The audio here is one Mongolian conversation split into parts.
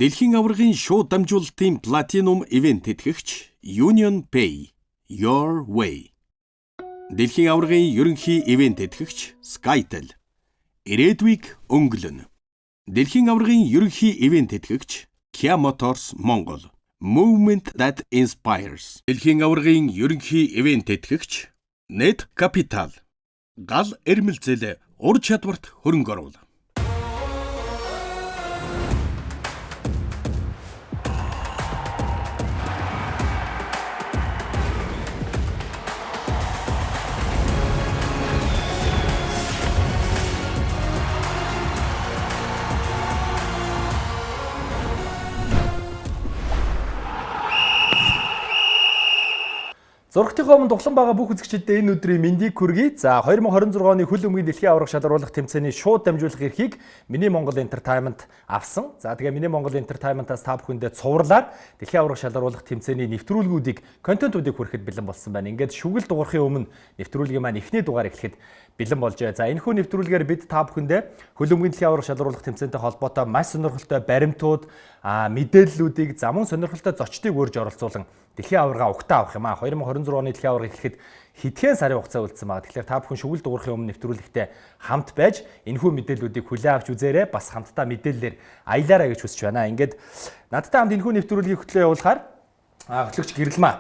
Дэлхийн аваргын шууд дамжуулалтын платинум ивент тэтгэгч Union Pay Your Way. Дэлхийн аваргын ерөнхий ивент тэтгэгч Skytel. Ирээдүйг өнгөлнө. Дэлхийн аваргын ерөнхий ивент тэтгэгч Kia Motors Монгол. Movement that inspires. Дэлхийн аваргын ерөнхий ивент тэтгэгч Net Capital. Гал эрмэлзэл ур чадварт хөрөнгө оруулалт. Зургатынхоо өмнө дуглан байгаа бүх үзэгчдэд энэ өдрийн мэндийг хүргэе. За 2026 оны хөл өмгийн дэлхийн аварга шалгаруулах тэмцээний шууд дамжуулах эрхийг Миний Монгол Entertainment авсан. За тэгээ Миний Монгол Entertainment-аас та бүхэндээ цувралаар дэлхийн аварга шалгаруулах тэмцээний нэвтрүүлгүүдийг, контентуудыг хүрэхэд бэлэн болсон байна. Ингээд шүгэл дугаархын өмнө нэвтрүүлгийн маань эхний дугаар эхлэхэд бэлэн болжээ. За энэхүү нэвтрүүлгээр бид та бүхэндээ хөл өмгийн дэлхийн аварга шалгаруулах тэмцээнтэй холбоотой маш сонирхолтой баримтууд, мэдээллүүдийг, за мөн сонирхолтой зочдыг урьж оролцуулан дэлхийн аварга угтаа авах юм аа. 2026 оны дэлхийн аварга эхлэхэд хэдхэн сарын хугацаа үлдсэн байгаа. Тэгэхээр та бүхэн шүгэл дугаархын өмнө нэвтрүүлэгтээ хамт байж энэхүү мэдээллүүдийг хүлээн авч үзээрэй. Бас хамтдаа мэдээллээр аялаарай гэж хүсэж байна. Ингээд надтай хамт энэхүү нэвтрүүлгийг хөтлөө явуулахаар хөтлөгч Гэрэлмаа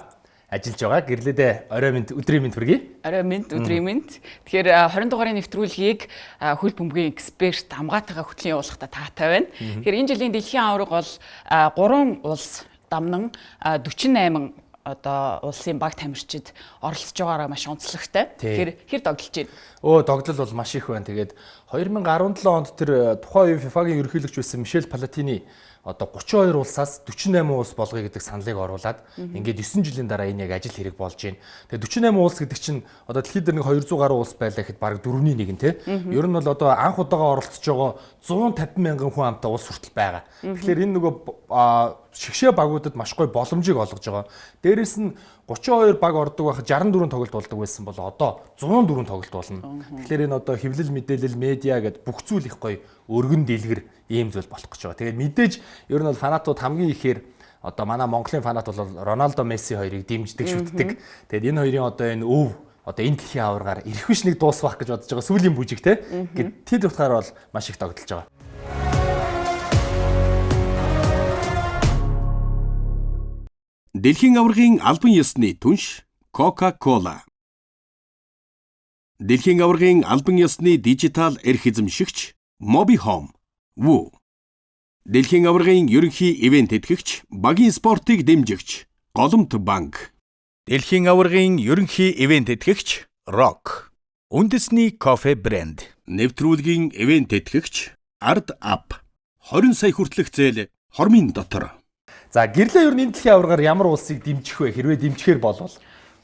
ажиллаж байгаа. Гэрлээдээ орой минь өдрийн минь хүргэе. Орой минь өдрийн минь. Тэгэхээр 20 дугаарын нэвтрүүлгийг хөл бөмбөгийн эксперт хамгаатайгаа хөтлөн явуулахдаа таатай байна. Тэгэхээр энэ жилийн дэлхийн аварга бол 3 улс дамнан 48 одоо улсын баг тамирчид оролцож байгаараа маш онцлогтой. Тэгэхээр хэр догдолж байна? Догдол бол маш их байна. Тэгээд 2017 онд тэр тухайн үеийн FIFA-гийн ерөнхийлөгч байсан Мишель Платини одоо 32 улсаас 48 улс болгоё гэдэг саналыг оруулад ингээд 9 жилийн дараа энэ яг ажил хэрэг болж байна. Тэгээ 48 улс гэдэг чинь одоо дэлхийд нэг 200 гаруй улс байлаа гэхэд бараг 4-ний 1 те. Ер нь бол одоо анх удаага оролцож байгаа 150 мянган хүн амтай улс хүртэл байгаа. Тэгэхээр энэ нөгөө шигшээ багуудад маш гоё боломжийг олгож байгаа. Дээрээс нь 32 баг ордог байхад 64 тоглолт болдог байсан бол одоо 104 тоглолт болно. Тэгэхээр энэ одоо хэвлэл мэдээлэл медиа гэдэг бүх зүйл их гоё өргөн дэлгэр ийм зүйл болох гэж байгаа. Тэгээд мэдээж ер нь бол фанатууд хамгийн ихээр одоо манай Монголын фанат бол Роналдо, Месси хоёрыг дэмждэг, шүтдэг. Тэгээд энэ хоёрын одоо энэ одоо энэ дэлхийн аваргаар ирэх биш нэг дуус байх гэж бодож байгаа сүүлийн бүжиг те. Гэт тэд утгаар бол маш их тогтолж байгаа. Дэлхийн аваргын албан ёсны түнш Coca-Cola. Дэлхийн аваргын албан ёсны дижитал эрх эзэмшигч Mobihome. Woo. Дэлхийн аваргын ерөнхий ивент тэтгэгч, багийн спортыг дэмжигч Голомт банк. Дэлхийн аваргын ерөнхий ивент тэтгэгч Rock. Үндэсний кофе брэнд. Нэвтрүүлгийн ивент тэтгэгч Ard App. 20 сая хүртэлх зээл хормын дотор. За гэрлээ ер нь энэ дэлхийн аваргаар ямар улсыг дэмжих вэ? Хэрвээ дэмжихээр болвол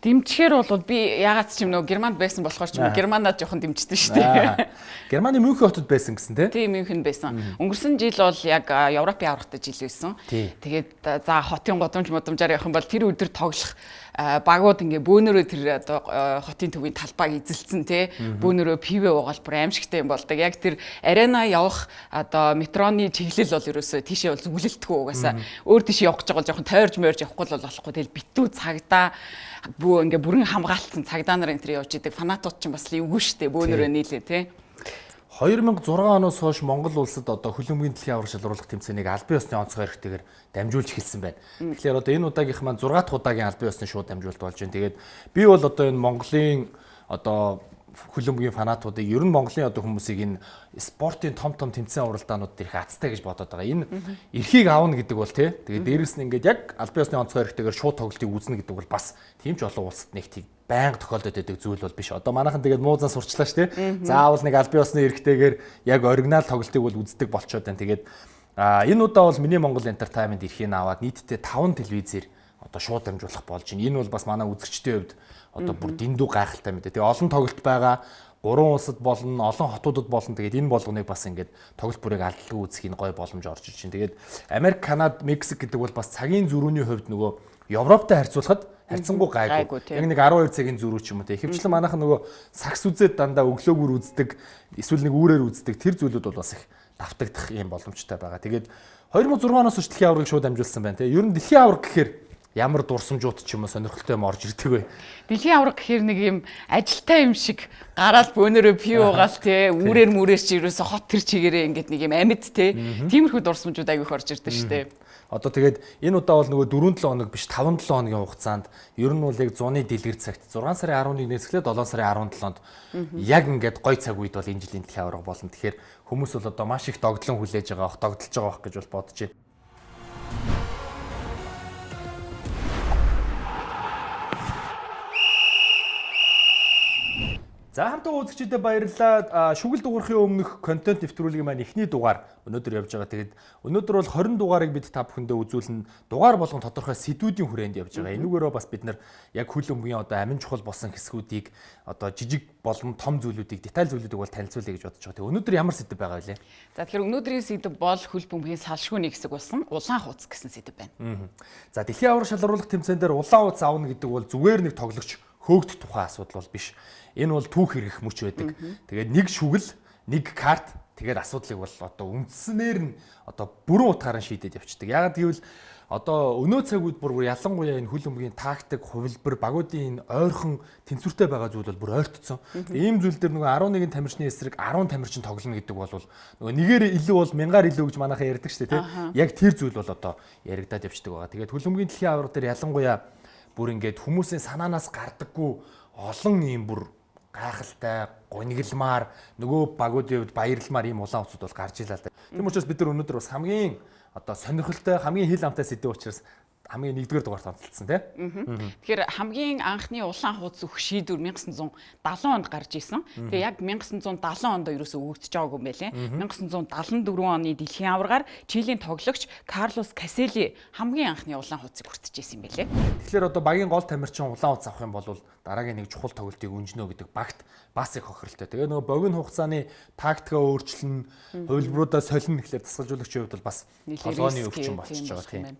дэмжихээр бол би ягаад ч юм нөө Германд байсан болохоор ч юм Германад жоохон дэмждэг шүү дээ. Германы Мюнхен хотод байсан гэсэн тийм Мюнхенд байсан. Өнгөрсөн жил бол яг Европын аврагтай жил байсан. Тэгээд за хотын годомж модомжаар явах юм бол тэр өдөр тоглох багууд ингээ бөөнөрөө тэр одоо хотын төвийн талбайг эзэлсэн тий бөөнөрөө пивэ уугаал бүр аимшигтай юм болдог. Яг тэр арена явах одоо метроны чиглэл бол ерөөсөө тийшээ бол зүгэлэлтгүй угаасаа өөр тийшээ явах гэж байгаа бол жоохон тойрж морж явахгүй бол болохгүй. Тэгэл битүү цагдаа ингээ бүрэн хамгаалтсан цагдаа нар энэ төр явж идэг фанатууд ч бас эвгүй штэ бөөнөрөө нийлээ тий 2006 оноос хойш Монгол улсад одоо хөл өмгийн дэлхийн аварга шалгаруулах тэмцээнийг албан ёсны онцгой эрхтэйгээр дамжуулж эхэлсэн байна. Тэгэхээр одоо энэ удаагийнх маань 6 дахь удаагийн албан ёсны шууд дамжуулалт болж байна. Тэгээд би бол одоо энэ Монголын одоо хөл өмгийн фанатуудыг ер нь Монголын одоо хүмүүсийг энэ спортын том тэмцээн уралдаанууд их азтай гэж бодоод байгаа. Энэ эрхийг аавна гэдэг бол тий. Тэгээд дээрэс нь ингээд яг албан ёсны онцгой эрхтэйгээр шууд тоглолтыг үзнэ гэдэг бол бас тийм ч олон улсад нэг тийм байнга тохиолдоод байдаг зүйл бол биш. Одоо манайхан тэгээд муузан сурчлаа ш тий. Заавал нэг албан ёсны эрхтэйгээр яг оригинал тоглолтыг бол үздэг болчоод байна. Тэгээд энэ удаа бол Миний Монгол Entertainment эрхийг аваад нийтдээ 5 телевизээр одоо шууд дамжуулах болж байна. Энэ бол бас манай үзэгчдийн хувьд одоо бүр дэндүү гайхалтай мэдээ. Тэгээ олон тоглолт байгаа. 3 улсад болно, олон хотуудад болно. Тэгээд энэ болгоныг бас ингээд тоглолт бүрийг алдалгүй үзэх энэ гой боломж орж ирж байна. Тэгээд Америк, Канада, Мексик гэдэг бол бас цагийн зөрүүний хувьд нөгөө Европтой харьцуулахад харьцангуй гайгүй. Яг нэг 12 цагийн зөрүү ч юм уу те. Ихэвчлэн манайхан нөгөө сакс үзээд дандаа өглөөгөр үздэг, эсвэл нэг үүрээр үздэг тэр зүйлүүд бол бас их давтагдах юм боломжтой байгаа. Тэгээд 2006 оноос хойш дэлхийн аваргыг шууд амжуулсан байна те. Ер нь дэлхийн аварга гэхээр ямар дурсамжууд ч юм уу сонирхолтой юм орж ирдэг вэ? Дэлхийн аварга гэхээр нэг юм ажилтай юм шиг гараад бөөнөрөө пиу угаал те үүрээр мүрээс чи ерөөсө хот төр чигээрээ ингээд нэг юм амьд те. Тиймэрхүү дурсамжууд айгүйх орж ирдэг шүү дээ. Одоо тэгээд энэ удаа бол нөгөө 4-7 хоног биш 5-7 хоногийн хугацаанд ер нь бол яг зуны дэлгэр цагт 6 сарын 11-ээс эхлээд 7 сарын 17-нд яг ингээд гой цаг үед бол энэ жилийн дэлхийн аварга болно. Тэгэхээр хүмүүс бол одоо маш их догдлон хүлээж байгаа, догдолж байгаа байх гэж бол бодож байна. За хамтдаа үзэгчдэд баярлалаа. Шүгэл дугаархын өмнөх контент нэвтрүүлгийн маань эхний дугаар өнөөдөр явж байгаа. Тэгээд өнөөдөр бол 20 дугаарыг бид та бүхэндээ үзүүлнэ. Дугаар болгон тодорхой сэдвүүдийн хүрээнд явж байгаа. Энүүгээрөө бас бид нар яг хөл өмгийн одоо амин чухал болсон хэсгүүдийг одоо жижиг болон том зүйлүүдийг, деталь зүйлүүдийг бол танилцуулъя гэж бодож байгаа. Тэгээд өнөөдөр ямар сэдв байгаа вэ? За тэгэхээр өнөөдрийн сэдв бол хөл бөмбөгийн салшгүйний хэсэг болсон улаан хуудас гэсэн сэдв байна. За дэлхийн аварга шалгаруулах тэмцээн дээр улаан хуудас авна гэдэг бол зүгээр нэг тоглогч хөөгдөх тухай асуудал бол биш. Энэ бол түүх хэрэг мөч байдаг. Тэгээд нэг шүгэл, нэг карт тэгээд асуудлыг бол одоо үндснээр нь одоо бүрэн утгаараа шийдээд явцдаг. Яг гэвэл одоо өнөө цаг үед бүр ялангуяа энэ хөл өмгийн тактик, хувилбар, багуудын энэ ойрхон тэнцвэртэй байгаа зүйл бол бүр ойртцсон. Ийм зүйл дээр нөгөө 11 тамирчны эсрэг 10 тамирчин тоглоно гэдэг бол нөгөө нэгээр илүү бол мянгаар илүү гэж манайхаа ярьдаг шүү дээ, тийм. Яг тэр зүйл бол одоо яригадаад явцдаг байгаа. Тэгээд хөл өмгийн дэлхийн аварга дээр ялангуяа бүр ингээд хүмүүсийн санаанаас гардаггүй олон ийм бүр гайхалтай, гуниглмаар нөгөө багуудын хувьд баярламаар ийм улаан утсууд бол гарч илаа л да. Тийм учраас бид нар өнөөдөр бас хамгийн одоо сонирхолтой, хамгийн хил амтай сэдв учраас хамгийн нэгдүгээр дугаарт онцлцсон тийм. Тэгэхээр хамгийн анхны улаан хуудас өгөх шийдвэр 1970 онд гарч исэн. Тэгээ яг 1970 онд ерөөсөө өгөгдөж байгаагүй юм байлээ. 1974 оны дэлхийн аваргаар Чилийн тоглогч Карлос Касели хамгийн анхны улаан хуудасыг хүртэж исэн юм байлээ. Тэгэхээр одоо багийн гол тамирчин улаан хуудас авах юм бол дараагийн нэг чухал тоглолтыг өнжнө гэдэг багт бас их хохиролтой. Тэгээ нөгөө богино хугацааны тактикаа өөрчлөн, хувилбаруудаа солино гэхлээр дасгалжуулагчийн хувьд бол бас толгойн өвчин болчихж байгаа тийм.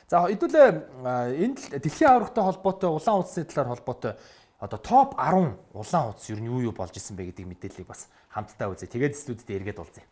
За хэдүүлээ энэ дэлхийн аваргатай холбоотой улаан хуудасны талаар холбоотой одоо топ 10 улаан хуудас ер нь юу болж исэн бэ гэдэг мэдээллийг бас хамтдаа үзье. Тэгээд студид эргээд уулзъя.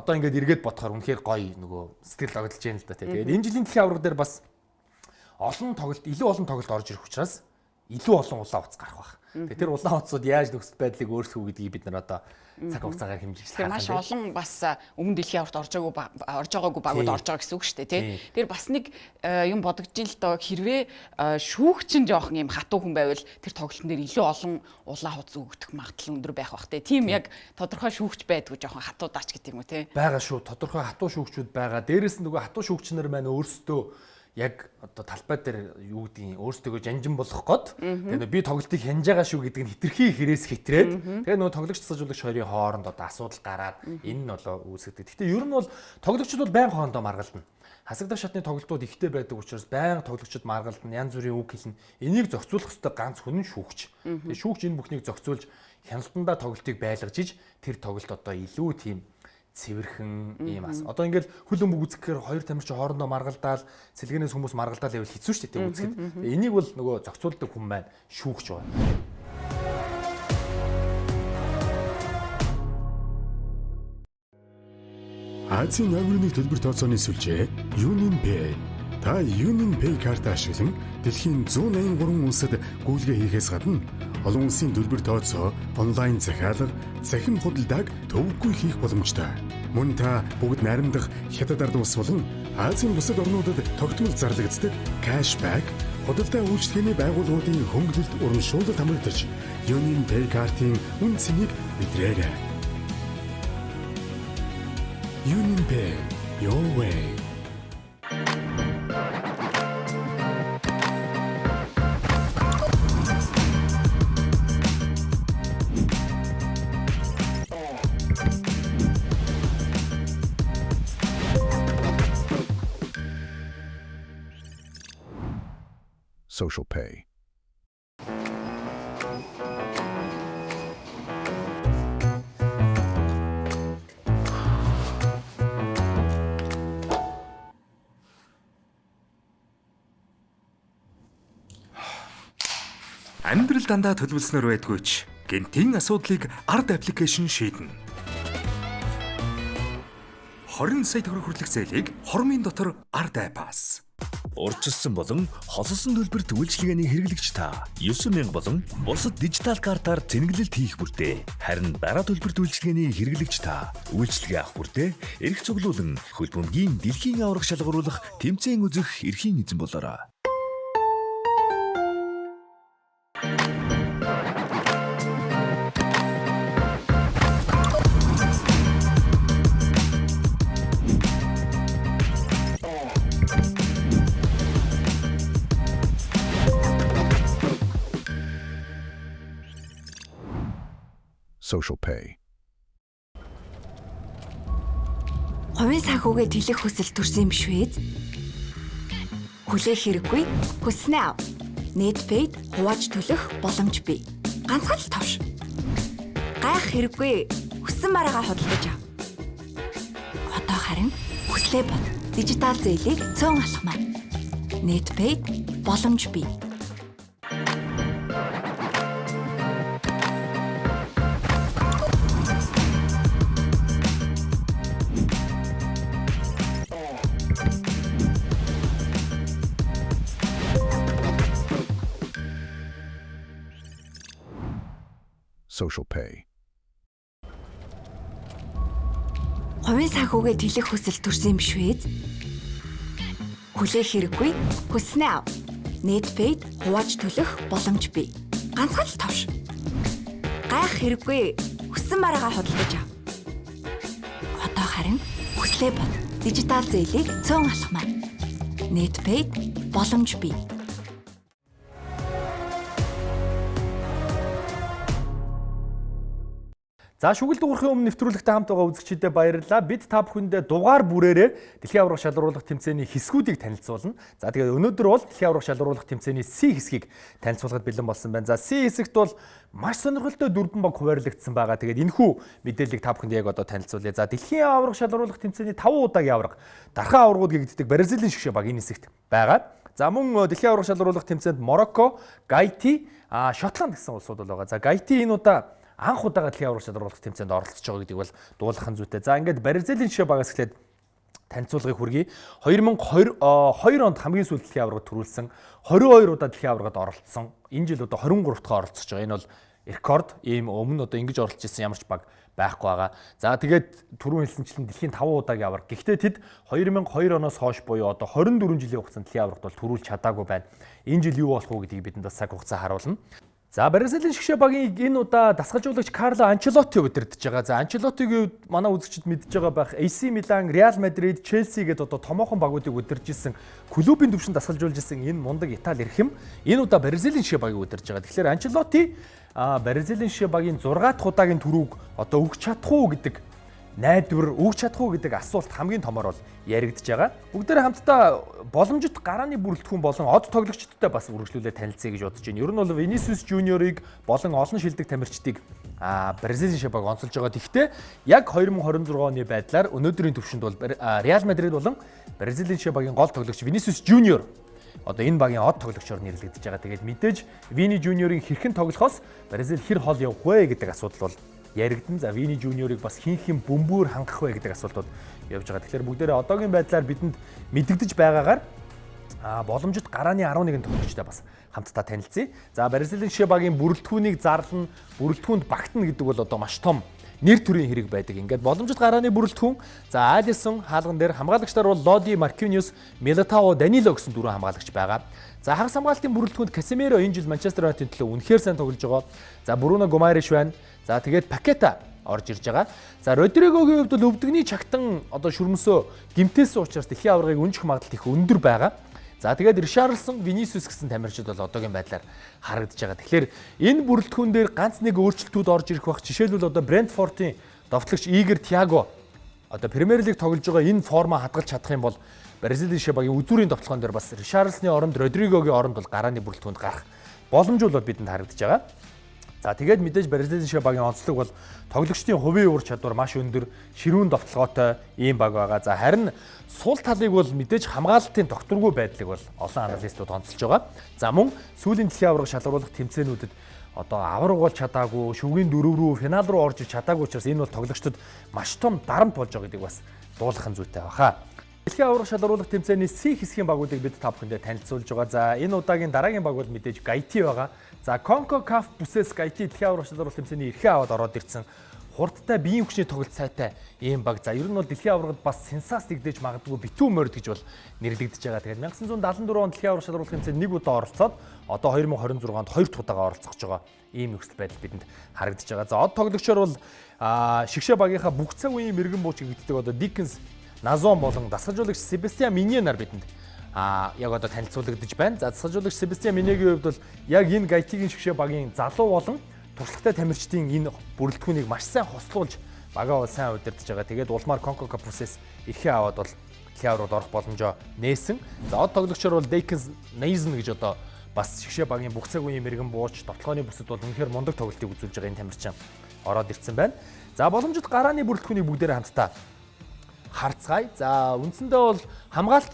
одоо ингээд эргээд бодохоор үнэхээр гоё нөгөө сэтгэл догдолж байна л да. Тэгээд энэ жилийн дэлхийн аварга дээр бас илүү олон тоглолт орж ирэх учраас илүү олон улаан утас гарах байх. Тэгэхээр тэр улаан утсууд яаж нөхцөл байдлыг өөрчлөх үү гэдгийг бид нар одоо цаг хугацаагаар хэмжиж харах. Маш олон бас өмнө дэлхийн аварт орж байгаагүй багууд орж байгаа гэсэн үг шүү дээ, тий. Тэр бас нэг юм бодогдож ил доо хэрвээ шүүгчин жоохон юм хатуу хүн байвал тэр тоглолтын дээр илүү олон улаан утас өгөх магадлал өндөр байх бах, тий. Тийм яг тодорхой шүүгч байдгүй жоохон хатуудаач гэдэг юм уу, тий. Бага шүү. Тодорхой хатуу шүүгчүүд байгаа. Дээрээс нь нөгөө хатуу шүүгчнэр маань өөрсдөө яг одоо талбай дээр юу гэдгийг өөрсдөө жанжин болгох гээд тэгээд би тоглолтыг хянаж байгаа шүү гэдэг нь хитрхи хэрээс хитрээд тэгээд нөгөө тоглогч цэцжуулагч хоёрын хооронд одоо асуудал гараад энэ нь болоо үүсгэдэг. Гэхдээ ер нь бол тоглогчид бол байнга хоорондоо маргалдана. Хасагдах шатны тоглолтууд ихтэй байдаг учраас байнга тоглогчид маргалдана, янз бүрийн үг хэлнэ. Энийг зохицуулах ёстой ганц хүн нь шүүгч. Тэгээд шүүгч энэ бүхнийг зохицуулж хяналтандаа тоглолтыг байлгаж иж тэр тоглолт одоо илүү тийм цэвэрхэн юм ас. Одоо ингээд хөл өмг үзэхээр хоёр тамирчин хоорондоо маргалдаал, сэлгэнээс хүмүүс маргалдаал байвал хэцүү шүү дээ тийм үзэхэд. Энийг бол нөгөө зохицуулдаг хүн маань шүүгч байна. Азийн нойрны төлбөр тооцооны сүлжээ UnionPay. Та UnionPay картаа ашиглан дэлхийн 183 улсад гүйлгээ хийхээс гадна олон улсын төлбөр тооцоо, онлайн захиалга, цахим худалдааг төвөггүй хийх боломжтой. Мөн та бүгд найрамдах хятад ард улс болон Азийн бусад орнуудад тогтмол зарлагддаг кэшбэк, худалдаа үйлчлэгээний байгууллагуудын хөнгөлөлт урамшуулалт хамрагдаж UnionPay картын үн цэнийг мэдрээрэй. UnionPay, your way. Social Pay. Амьдрал дандаа төлөвлөснөр байдгүй ч гэнтийн асуудлыг ард аппликейшн шийднэ. 20 сая төгрөг хүртэлх зээлийг хормын дотор ард аппаас. Урьдчилсан болон холсон төлбөрт үйлчилгээний хэрэглэгч та 9000 болон бусад дижитал картаар зэнгэлэлт хийх бүртээ. Харин дараа төлбөрт үйлчилгээний хэрэглэгч та үйлчилгээ авах бүртээ эрх цуглуулан хөл бөмбөгийн дэлхийн аварга шалгаруулах тэмцээн үзэх эрхийн эзэн болоорой. Social Pay. Хувийн санхүүгээ төлөх хүсэл төрсөн юм биш үү? Хүлээх хэрэггүй. Хүснээ ав. Netpaid хувааж төлөх боломж бий. Ганцхан л товш. Гайх хэрэггүй. Хүссэн бараагаа худалдаж ав. Одоо харин хүслээ бод. Дижитал зээлийг цөөн алах маань. Netpaid боломж бий. Social Pay. Хувийн санхүүгээ төлөх хүсэл төрсөн юм биш үү? Хүлээх хэрэггүй. Хүснээ ав. Netpaid хувааж төлөх боломж бий. Ганцхан л товш. Гайх хэрэггүй. Хүссэн бараагаа худалдаж ав. Одоо харин хүслээ бод. Дижитал зээлийг цөөн алах маань. Netpaid боломж бий. За шүгэл дуурахын өмнө нэвтрүүлэгтээ хамт байгаа үзэгчдэд баярлалаа. Бид та бүхэндээ дугаар бүрээрээ дэлхийн аварга шалгаруулах тэмцээний хэсгүүдийг танилцуулна. За тэгээд өнөөдөр бол дэлхийн аварга шалгаруулах тэмцээний C хэсгийг танилцуулахад бэлэн болсон байна. За C хэсэгт бол маш сонирхолтой 4 баг хуваарлагдсан байгаа. Тэгээд энэхүү мэдээллийг та бүхэнд яг одоо танилцуулъя. За дэлхийн аварга шалгаруулах тэмцээний 5 удаагийн аварга дархан аваргууд гэгддэг Бразилийн шгшээ баг энэ хэсэгт байгаа. За мөн дэлхийн аварга шалгаруулах тэмцээнд Марокко, Гаити, Шотланд гэсэн улсууд бол байгаа. За Гаити энэ удаа анх удаага дэлхийн аварга шалгаруулах тэмцээнд оролцож байгаа гэдэг бол дуулахын зүйтэй. За ингээд Бразилийн жишээ багаас эхлээд танилцуулгыг хүргэе. 2022 онд хамгийн сүүлд дэлхийн аваргад төрүүлсэн 22 удаа дэлхийн аваргад оролцсон. Энэ жил одоо 23 дахь оролцож байгаа. Энэ бол рекорд. Ийм өмнө одоо ингэж оролцож ирсэн ямар ч баг байхгүй байгаа. За тэгээд түрүүн хэлсэнчлэн дэлхийн 5 удаагийн аварга. Гэхдээ тэд 2002 оноос хойш буюу одоо 24 жилийн хугацаанд дэлхийн аваргад бол төрүүлж чадаагүй байна. Энэ жил юу болох вэ гэдгийг бидэнд бас цаг хугацаа харуулна. За Бразилийн шгшээ багийн энэ удаа дасгалжуулагч Карло Анчелотти удирдах байгаа. За Анчелоттигийн манай үзэгчид мэдж байгаа байх AC Milan, Real Madrid, Chelsea гэдэг одоо томоохон багуудыг удирж исэн клубын төвшөнд дасгалжуулж исэн энэ мундаг Итали эрхэм энэ удаа Бразилийн шгшээ багийг удирж байгаа. Тэгэхээр Анчелотти Бразилийн шгшээ багийн 6 дахь удаагийн түрүүг одоо өгч чадах уу гэдэг найдвар өгч чадах уу гэдэг асуулт хамгийн томоор бол яригдж байгаа. Бүгдээрээ хамтдаа боломжит гарааны бүрэлдэхүүн болон од тоглогчдтой бас үргэлжлүүлээ танилцъя гэж бодож байна. Ер нь бол Vinicius Junior-ыг болон олон шилдэг тамирчдыг Бразилийн шгшээ баг онцолж байгаа. Тэгэхдээ яг 2026 оны байдлаар өнөөдрийн төвшөнд бол Real Madrid болон Бразилийн шгшээ багийн гол тоглогч Vinicius Junior одоо энэ багийн од тоглогчоор нэрлэгдэж байгаа. Тэгээд мэдээж Vini Junior-ыг хэрхэн тоглохоос Бразил хэр хол явах вэ гэдэг асуудал бол яригдан. За Vini Junior-ыг бас хин бөмбөр хангах вэ гэдэг асуултууд явж байгаа. Тэгэхээр бүгдээрээ одоогийн байдлаар бидэнд мэдэгдэж байгаагаар боломжит гарааны 11 тоглогчтой бас хамтдаа танилцъя. За Бразилийн шгшээ багийн бүрэлдэхүүнийг зарлана, бүрэлдэхүүнд багтана гэдэг бол одоо маш том нэр төрийн хэрэг байдаг. Ингээд боломжит гарааны бүрэлдэхүүн. За Alisson хаалган дээр хамгаалагчдаар бол Lodi, Marquinhos, Militao, Danilo гэсэн дөрвөн хамгаалагч байгаа. За хагас хамгаалтын бүрэлдэхүүнд Casemiro энэ жил Манчестер Юнайтед төлөө үнэхээр сайн тоглож байгаа. За Bruno Gomes байна. За тэгээд Paqueta орж ирж байгаа. За Родригогийн хувьд бол өвдөгний чагтан одоо шүрмөсөө гимтээсэн учраас дэлхийн аваргыг үнжих магадлал их өндөр байгаа. За тэгээд Richarlison, Vinicius гэсэн тамирчид бол одоогийн байдлаар харагдаж байгаа. Тэгэхээр энэ бүрэлдэхүүн дээр ганц нэг өөрчлөлтүүд орж ирэх бах. Жишээлбэл одоо Brentford-ийн довтлогч Игор Thiago одоо Премьер Лиг тоглож байгаа энэ форма хадгалж чадах юм бол Бразилийн шгшээ багийн үзүүрийн довтлогон дээр бас Richarlison-ы оронд Родригогийн оронд бол гарааны бүрэлдэхүүнд гарах боломж бол бидэнд харагдаж байгаа. За тэгээд мэдээж Бразилийн шгшээ багийн онцлог бол тоглогчдын хувийн ур чадвар маш өндөр, ширүүн довтлогоотой ийм баг байгаа. За харин сул талыг бол мэдээж хамгаалалтын докторгүй байдлыг бол олон аналистууд онцолж байгаа. За мөн сүүлийн дэлхийн аварга шалгаруулах тэмцээнүүдэд одоо аварга бол чадаагүй, шүгээн дөрөв рүү финал руу орж чадаагүй учраас энэ бол тоглогчдод маш том дарамт болж байгаа гэдгийг бас дуулахын зүйтэй баха. Дэлхийн аварга шалгаруулах тэмцээний C хэсгийн багуудыг бид та бүхэндээ танилцуулж байгаа. За энэ удаагийн дараагийн баг бол мэдээж Gaiti байгаа. За CONCACAF бүсээс Gaiti дэлхийн аварга шалгаруулах тэмцээний эрхээ аваад ороод ирсэн хурдтай биеийн хүчний тоглолт сайтай ийм баг. За ер нь бол дэлхийн аваргад бас сенсац нэгдэж магадгүй битүү морд гэж бол нэрлэгдэж байгаа. Тэгээд 1974 онд дэлхийн аварга шалгаруулах тэмцээнд нэг удаа оролцоод одоо 2026 онд 2 дахь удаага оролцож байгаа ийм нөхцөл байдал бидэнд харагдаж байгаа. За од тоглогчор бол шгшээ багийнхаа бүх цаг үеийн мэрэгэн бууч гэгддэг одоо Dickens, Nazon болон дасгалжуулагч Себастьян Миньенаар бидэнд яг одоо танилцуулагдаж байна. За дасгалжуулагч Себастьян Миньегийн хувьд бол яг энэ Gaiti-гийн шгшээ багийн залуу болон туршлагатай тамирчдын энэ бүрэлдэхүүнийг маш сайн хослуулж багаа бол сайн удирдах байгаа. Тэгээд улмаар CONCACAF бүсээс эрхээ аваад бол дэлхийн аваргад орох боломжоо нээсэн. За од тоглогчор бол Dickens, Nazon гэж одоо бас шгшээ багийн бүх цаг үеийн мэрэгэн бууч, довтлооны бүсэд бол үнэхээр мундаг тоглолтыг үзүүлж байгаа энэ тамирчин ороод ирсэн байна. За боломжит гарааны бүрэлдэхүүнийг бүгдээрээ хамтдаа харцгаая. За үндсэндээ бол хамгаалт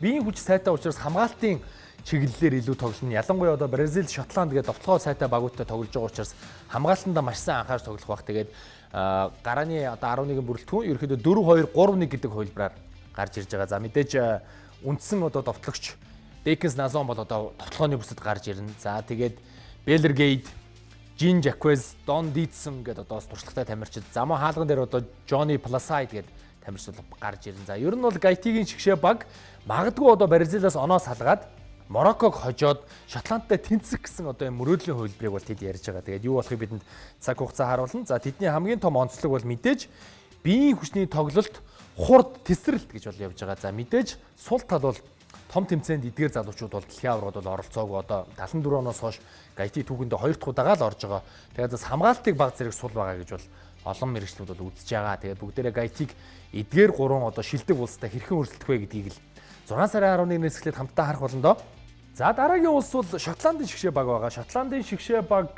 биеийн хүч сайтай учраас хамгаалтын чиглэлээр илүү тоглоно. Ялангуяа одоо Бразил, Шотланд гэдэг довтлогоо сайтай багуудтай тоглож байгаа учраас хамгаалтандаа маш сайн анхаарч тоглох бах. Тэгээд гарааны одоо 11 бүрэлдэхүүн ерөөхдөө 4-2-3-1 гэдэг хувилбараар гарч ирж байгаа. За мэдээж үндсэн одоо довтлогч Dickens, Nazon бол одоо довтлооны бүсэд гарч ирнэ. За тэгээд Bellergate, Jean Jacques, Don Didson гэдэг одоо туршлагатай тамирчид. За мөн хаалган дээр одоо Johnny Plaside гэдэг тамирчид гарч ирнэ. За ер нь бол Gaiti-гийн шгшээ баг магадгүй одоо Бразилаас оноос салгаад Морокког хожоод Шотландтай тэнцэх гэсэн одоо юм мөрөөдлийн хувилбарыг бол тэд ярьж байгаа. Тэгээд юу болохыг бидэнд цаг хугацаа харуулна. За тэдний хамгийн том онцлог бол мэдээж биеийн хүчний тоглолт хурд тесрэлт гэж бол явж байгаа. За мэдээж сул тал бол том тэмцээнд эдгээр залуучууд бол дэлхийн аваргад бол оролцоогүй одоо 74 оноос хойш Gaiti түүхэндээ 2 дахь удаага л орж байгаа. Тэгээд бас хамгаалтыг баг зэрэг сул байгаа гэж бол олон мэргэжлүүд бол үзэж байгаа. Тэгээд бүгдээрээ Gaiti-г эдгээр 3 одоо шилдэг улстай хэрхэн өрсөлдөх вэ гэдгийг л 6 сарын 11-ээс эхлээд хамтдаа харах болно доо. За дараагийн улс бол Шотландын шгшээ баг байгаа. Шотландын шгшээ баг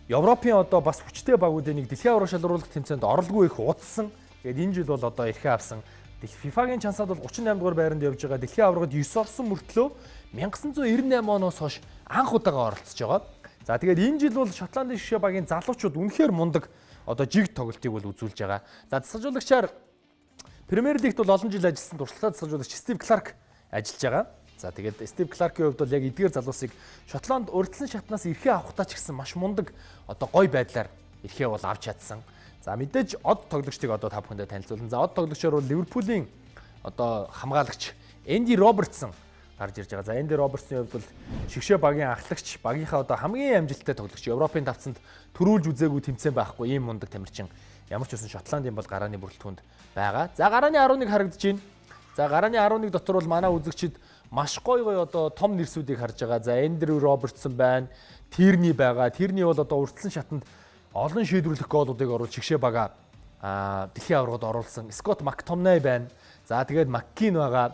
Европын одоо бас хүчтэй багуудын нэг дэлхийн аварга шалгаруулах тэмцээнд оролгүй их удсан. Тэгээд энэ жил бол одоо эрхээ авсан. FIFA-гийн чансаад бол 38 дугаар байранд явж байгаа. Дэлхийн аваргад 9 орсон мөртлөө 1998 оноос хойш анх удаага оролцож байгаа. За тэгээд энэ жил бол Шотландын шгшээ багийн залуучууд үнэхээр мундаг одоо жиг тоглолтыг бол үзүүлж байгаа. За засгалжуулагчаар Премьер Лигт бол олон жил ажилласан туршлагатай засгалжуулагч Стив Кларк ажиллаж байгаа. За тэгээд Стив Кларкийн хувьд бол яг эдгээр залуусыг Шотланд урьдчилан шатнаас эрхээ авахтаа ч гэсэн маш мундаг одоо гоё байдлаар эрхээ бол авч чадсан. За мэдээж од тоглогчдыг одоо та бүхэндээ танилцуулна. За од тоглогчор бол Ливерпулийн одоо хамгаалагч Энди Робертсон гарч ирж байгаа. За Энди Робертсны хувьд бол шгшээ багийн ахлагч, багийнхаа одоо хамгийн амжилттай тоглогч, Европын давцанд төрүүлж үзээгүй тэмцээн байхгүй ийм мундаг тамирчин. Ямар ч үсэн Шотландын бол гарааны бүрэлдэхүүнд байгаа. За гарааны 11 харагдаж байна. За гарааны 11 дотор бол манай үзэгчид маш гоё одоо том нэрсүүдийг харж байгаа. За Эндрю Робертсон байна. Тирни байгаа. Тирни бол одоо урдсан шатанд олон шийдвэрлэх гоолуудыг оруулж шгшээ бага дэлхийн аваргад оруулсан. Скот Мактомнай байна. За тэгээд Маккин байгаа.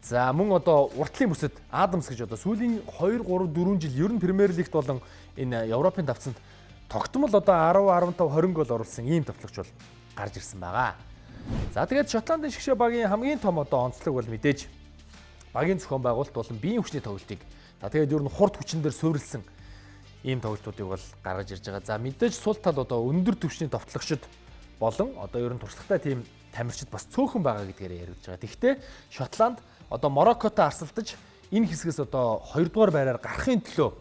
За мөн одоо уртлын бүсэд Адамс гэж одоо сүүлийн 2 3 4 жил ер нь Премьер Лигт болон энэ Европын давцанд тогтмол одоо 10 15 20 гол оруулсан ийм товтлогч бол гарч ирсэн байгаа. За тэгээд Шотландын шгшээ багийн хамгийн том одоо онцлог бол мэдээж багийн зохион байгуулалт болон биеийн хүчний тоглолтыг. За тэгээд ер нь хурд хүчин дээр суурилсан ийм тоглолтуудыг бол гаргаж ирж байгаа. За мэдээж сул тал одоо өндөр түвшний товтлогчид болон одоо ер нь туршлагатай тийм тамирчид бас цөөхөн байгаа гэдгээр яригдж байгаа. Тэгэхдээ Шотланд одоо Мороккотой арсалдаж энэ хэсгээс одоо 2 дугаар байраар гарахын төлөө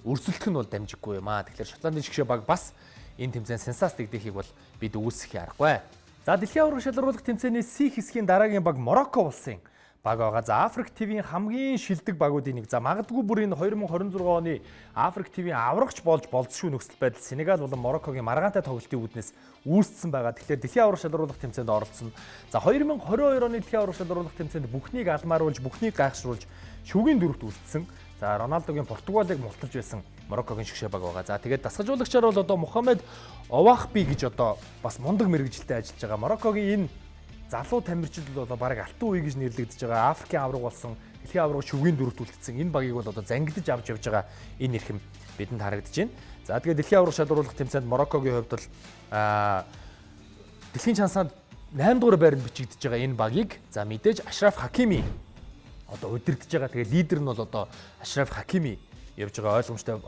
өрсөлдөх нь бол дамжиггүй юм аа. Тэгэхээр Шотландын шгшээ баг бас энэ тэмцээн сенсац дэгдэхийг бол бид үүсэх аргагүй. За дэлхийн аварга шалгаруулах тэмцээний C хэсгийн дараагийн баг Морокко улсын баг байгаа. За Африк ТV-ийн хамгийн шилдэг багуудын нэг. За магадгүй бүр энэ 2026 оны Африк ТV-ийн аврагч болж болзошгүй нөхцөл байдал Сенегал болон Мороккогийн маргаантай тоглолтын үүднээс үүссэн байгаа. Тэгэхээр дэлхийн аварга шалгаруулах тэмцээнд оролцсон. За 2022 оны дэлхийн аварга шалгаруулах тэмцээнд бүхнийг алмааруулж, бүхнийг гайхшруулж шүгийн дөрөвт үлдсэн. За Роналдогийн Португалыг мулталж байсан Мороккогийн шгшээ баг байгаа. За тэгээд дасгалжуулагчаар бол одоо Мухаммед Овахби гэж одоо бас мундаг мэрэгжилтэй ажиллаж байгаа. Мороккогийн энэ залуу тамирчид бол одоо бараг алтан үе гэж нэрлэгдэж байгаа. Африкийн аварга болсон дэлхийн аварга шүгийн дөрөвт үлдсэн. Энэ багийг бол одоо зангидж авч явж байгаа энэ эрхэм бидэнд харагдаж байна. За тэгээд дэлхийн аварга шалгаруулах тэмцээнд Мороккогийн хувьд бол дэлхийн чансаанд 8 дугаар байранд бичигдэж байгаа энэ багийг за мэдээж Ашраф Хакими одоо удирдах байгаа. Тэгээд лидер нь бол одоо Ашраф Хакими явж байгаа. Ойлгомжтой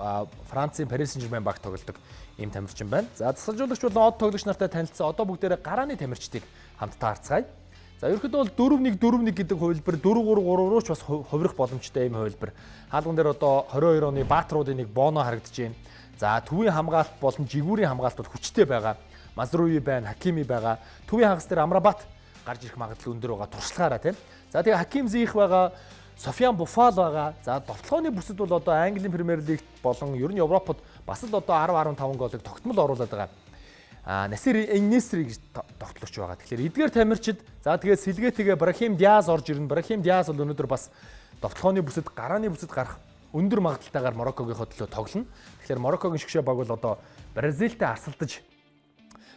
Францын Paris Saint-Germain баг тоглодог ийм тамирчин байна. За засгалжуулагч болон од тоглогч нартай танилцсан. Одоо бүгдээрээ гарааны тамирчдыг хамтдаа харцгаая. За ерөнхийдөө бол 4-1-4-1 гэдэг хувилбар 4-3-3 руу ч бас хувирах боломжтой ийм хувилбар. Хаалган дээр одоо 22 оны баатруудын нэг Боно харагдаж байна. За төвийн хамгаалалт болон жигүүрийн хамгаалалт бол хүчтэй байгаа. Мазруи байна, Хакими байгаа. Төвийн хагас дээр Амрабат гарч ирэх магадлал өндөр байгаа туршлагаараа тийм. За тэгээ Хаким Зих байгаа. Софиан Буфал байгаа. За довтлооны бүсэд бол одоо Английн Премьер Лигт болон ер нь Европод бас л одоо 10-15 голыг тогтмол оруулаад байгаа. Насир Эннесри гэж тогтлогч байгаа. Тэгэхээр эдгээр тамирчид за тэгээд сэлгээтэйгээ Брахим Диаз орж ирнэ. Брахим Диаз бол өнөөдөр бас довтлооны бүсэд гарааны бүсэд гарах өндөр магадaltaйгаар Мороккогийнхоо төлөө тоглоно. Тэгэхээр Мороккогийн шгшээ баг бол одоо Бразилтай арсалдаж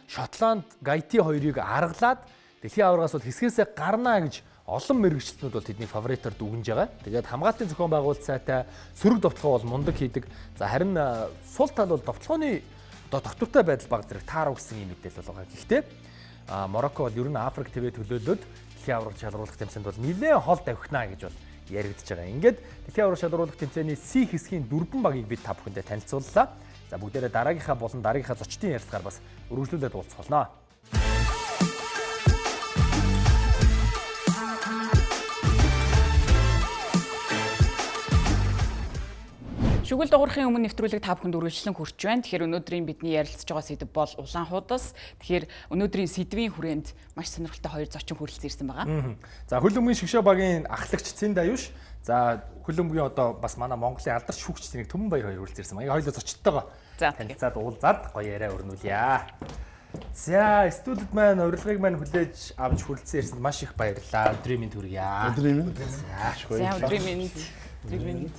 Шотланд Гайти хоёрыг аргалаад дэлхийн аваргаас бол хэсгээсээ гарнаа гэж олон мэрэгчлэнүүд бол тэдний фаворитоор дүгнж байгаа. Тэгээд хамгаалтын зохион байгуулалт сайтай сөрөг довтлогоо бол мундаг хийдэг. За харин сул тал бол довтлооны одоо доктортой байдал баг зэрэг таарав гэсэн юм мэдээлэл бол байгаа. Гэхдээ Морокко бол ер нь Африк ТV төлөөлөөд дэлхийн аварга шалгаруулах тэмцээнд бол нэлээд хол давхинаа гэж бол яригдж байгаа. Ингээд дэлхийн аварга шалгаруулах тэмцээний C хэсгийн 4 багийг бид та бүхэндээ танилцууллаа. За бүгдээрээ дараагийнхаа болон дараагийнхаа зочдын ярилцгаар бас өргөжлүүлээд уулзцолноо. Шүгэл дуурахын өмнө нэвтрүүлэг та бүхэнд үргэлжлэн хүрч байна. Тэгэхээр өнөөдрийн бидний ярилцж байгаа сэдв бол улаан хуудас. Тэгэхээр өнөөдрийн сэдвийн хүрээнд маш сонирхолтой хоёр зочин хүрэлцэн ирсэн байгаа. За хөлбөмбөгийн шгшээ багийн ахлагч Цэнд Аюуш. За хөлбөмбөгийн одоо бас манай Монголын алдарч шүүгч нэг Төмөн Баяр хоёр хүрэлцэн ирсэн байгаа. Хоёулаа зочдтойгоо танилцаад уулзаад гоё яриа өрнүүлье. За студид маань урилгыг маань хүлээж авч хүрэлцэн ирсэнд маш их баярлалаа. Өдрийн мэнд хүргье. Өдрийн мэнд.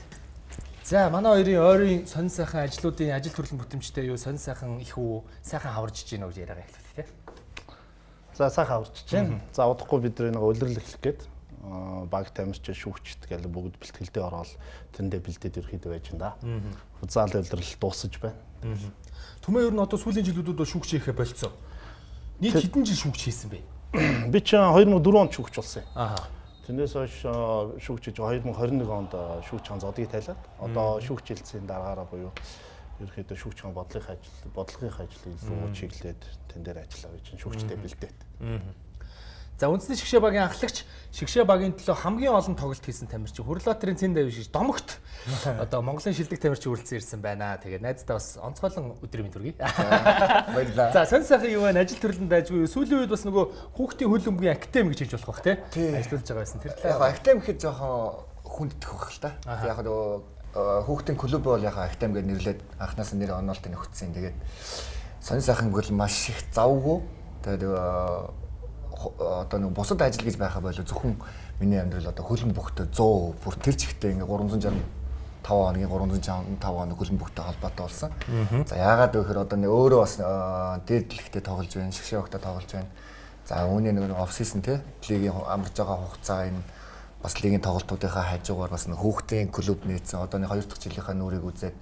За манай хоёрын ойрын сонин сайхан ажлуудын ажил төрлийн бүтэмжтэй юу сонин сайхан их үү сайхан хаварж иж гинэ гэж яриагаа эхлэв тий. За сайхан хаварж иж байна. За удахгүй бид нэг улирал эхлэх гээд баг тамирч шүүгчт гэл бүгд бэлтгэлдээ ороод тэрэндээ бэлдээд ирэхэд байж байна да. Футзал улирал дуусаж байна. Түмээ ер нь одоо сүүлийн жилүүдэд бол шүүгч хийхэ болцсон. Нийт хэдэн жил шүүгч хийсэн бэ? Би ч 2004 онд шүүгч болсон юм. Аа. Тэрнээс хойш шүүгч хийж 2021 онд шүүгч хаан зодыг тайлаад одоо шүүгч хэлцээний дараагаараа буюу ерөөхдөө шүүгчийн бодлогын ажлыг илүү чиглээд тэн дээр ажиллаа гэж шүүгчтэй бэлдээд. За үндэсний шгшээ багийн анхлагч шгшээ багийн төлөө хамгийн олон тоглолт хийсэн тамирчин Хүрлбаатарын Цэн Давид шиг домогт одоо Монголын шилдэг тамирчин үргэлжлэн ирсэн байна. Тэгээд найздаа бас онцгойлон өдрийн мэнд хүргэе. Баярлалаа. За сонь сайхан юу вэ? Ажил төрлөнд дайжгүй. Сүүлийн үед бас нөгөө хүүхдийн хөлбөмбөгийн академи гэж хэлж болох бах тий. Ажиллаж байгаа байсан. Тэр яг академи гэхэд жоохон хүнддэх байх л та. Яг нөгөө хүүхдийн клуб бол яг академи гэж нэрлээд анхнаас нэр оноолтыг нөхцсөн. Тэгээд сонь сайхан бол маш их завгүй. Тэгээд одоо нэг бусад ажил гэж байхаа болоо зөвхөн миний амьдрал одоо хөлбөмбөгтэй 100 бүр тэр чигтээ ингээ 365 хоногийн 365 хоног хөлбөмбөгтэй холбоотой болсон. За яагаад гэхээр одоо нэг өөрөө бас дээдлэгтэй тоглож байна, шгшээ багтаа тоглож байна. За үүний нэг оф сизон те лигийн амарч байгаа хугацаа энэ бас лигийн тоглолтуудынхаа хажуугаар бас нэг хүүхдийн клуб нээсэн. Одоо нэг 2 дахь жилийнхаа нүрийг үзээд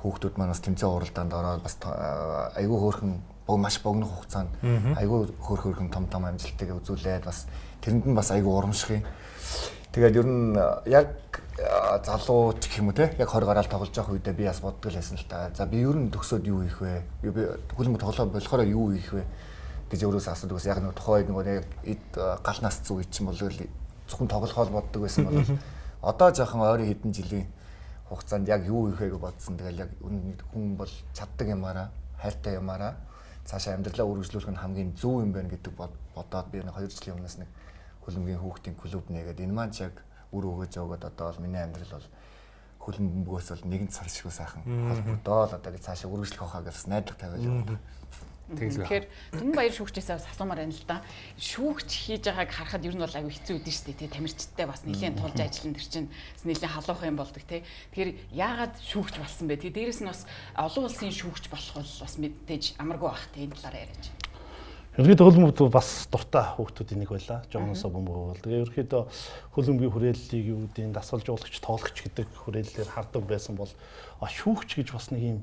хүүхдүүд маань бас тэмцээн уралдаанд ороод бас айгүй хөөрхөн маш богино хугацаанд айгүй хөөрхөн том амжилтыг үзүүлээд бас тэрэнд нь бас айгүй урамших юм. Тэгээд ер нь яг залуу ч гэх юм уу те яг 20 гараал тоглож байгаа үедээ би бас боддог байсан л та. За би ер нь төгсөөд юу хийх вэ? Би хөлбөмбөг тоглоо болохоор юу хийх вэ гэж өөрөөсөө асуудаг байсан. Яг нэг тухайн нөгөө гал нас зүг чинь бол зөвхөн тоглохоор боддог байсан бол одоо жоохон ойрын хэдэн жилийн хугацаанд яг юу хийх вэ гэж бодсон. Тэгэл яг хүн бол чаддаг юмараа, хайртай юмараа цаашаа амьдралаа үргэлжлүүлэх нь хамгийн зөв юм байна гэдэг бодоод би нэг 2 жилийн өмнөөс нэг хөлбөмбөгийн хүүхдийн клуб нээгээд энэ маань ч яг үр өгөөж өгöd одоо бол миний амьдрал бол хөлбөмбөгөөс бол нэгэн цар шиг сайхан холбогдоод одоо гэж цаашаа үргэлжлэх хаа гэсэн найдлага тавиал явна. Тэгэхээр Түмэнбаяр шүүгчээсээ бас асуумаар байна л да. Шүүгч хийж байгааг харахад ер нь бол аюу хэцүү үдэн шүү дээ. Тамирчидтай бас нэлийн тулж ажиллана тэр чинь нэлийн халуух юм болдог те. Тэгэхээр яагаад шүүгч болсон бэ? Тэгээ дээрэс нь бас олон улсын шүүгч болох бол бас мэдээж амаргүй бах те энэ талаараа яриач. Ерөнхийдөө хөлбөмбөг бас дуртай хүүхдүүдийн нэг байлаа. Жогносоо бөмбөг бол. Тэгээ ерөнхийдөө хөлбөмбөгийн хүрээллийг юу гэдэг дасгалжуулагч, тоглогч гэдэг хүрээллээр хардаг байсан бол шүүгч гэж бас нэг юм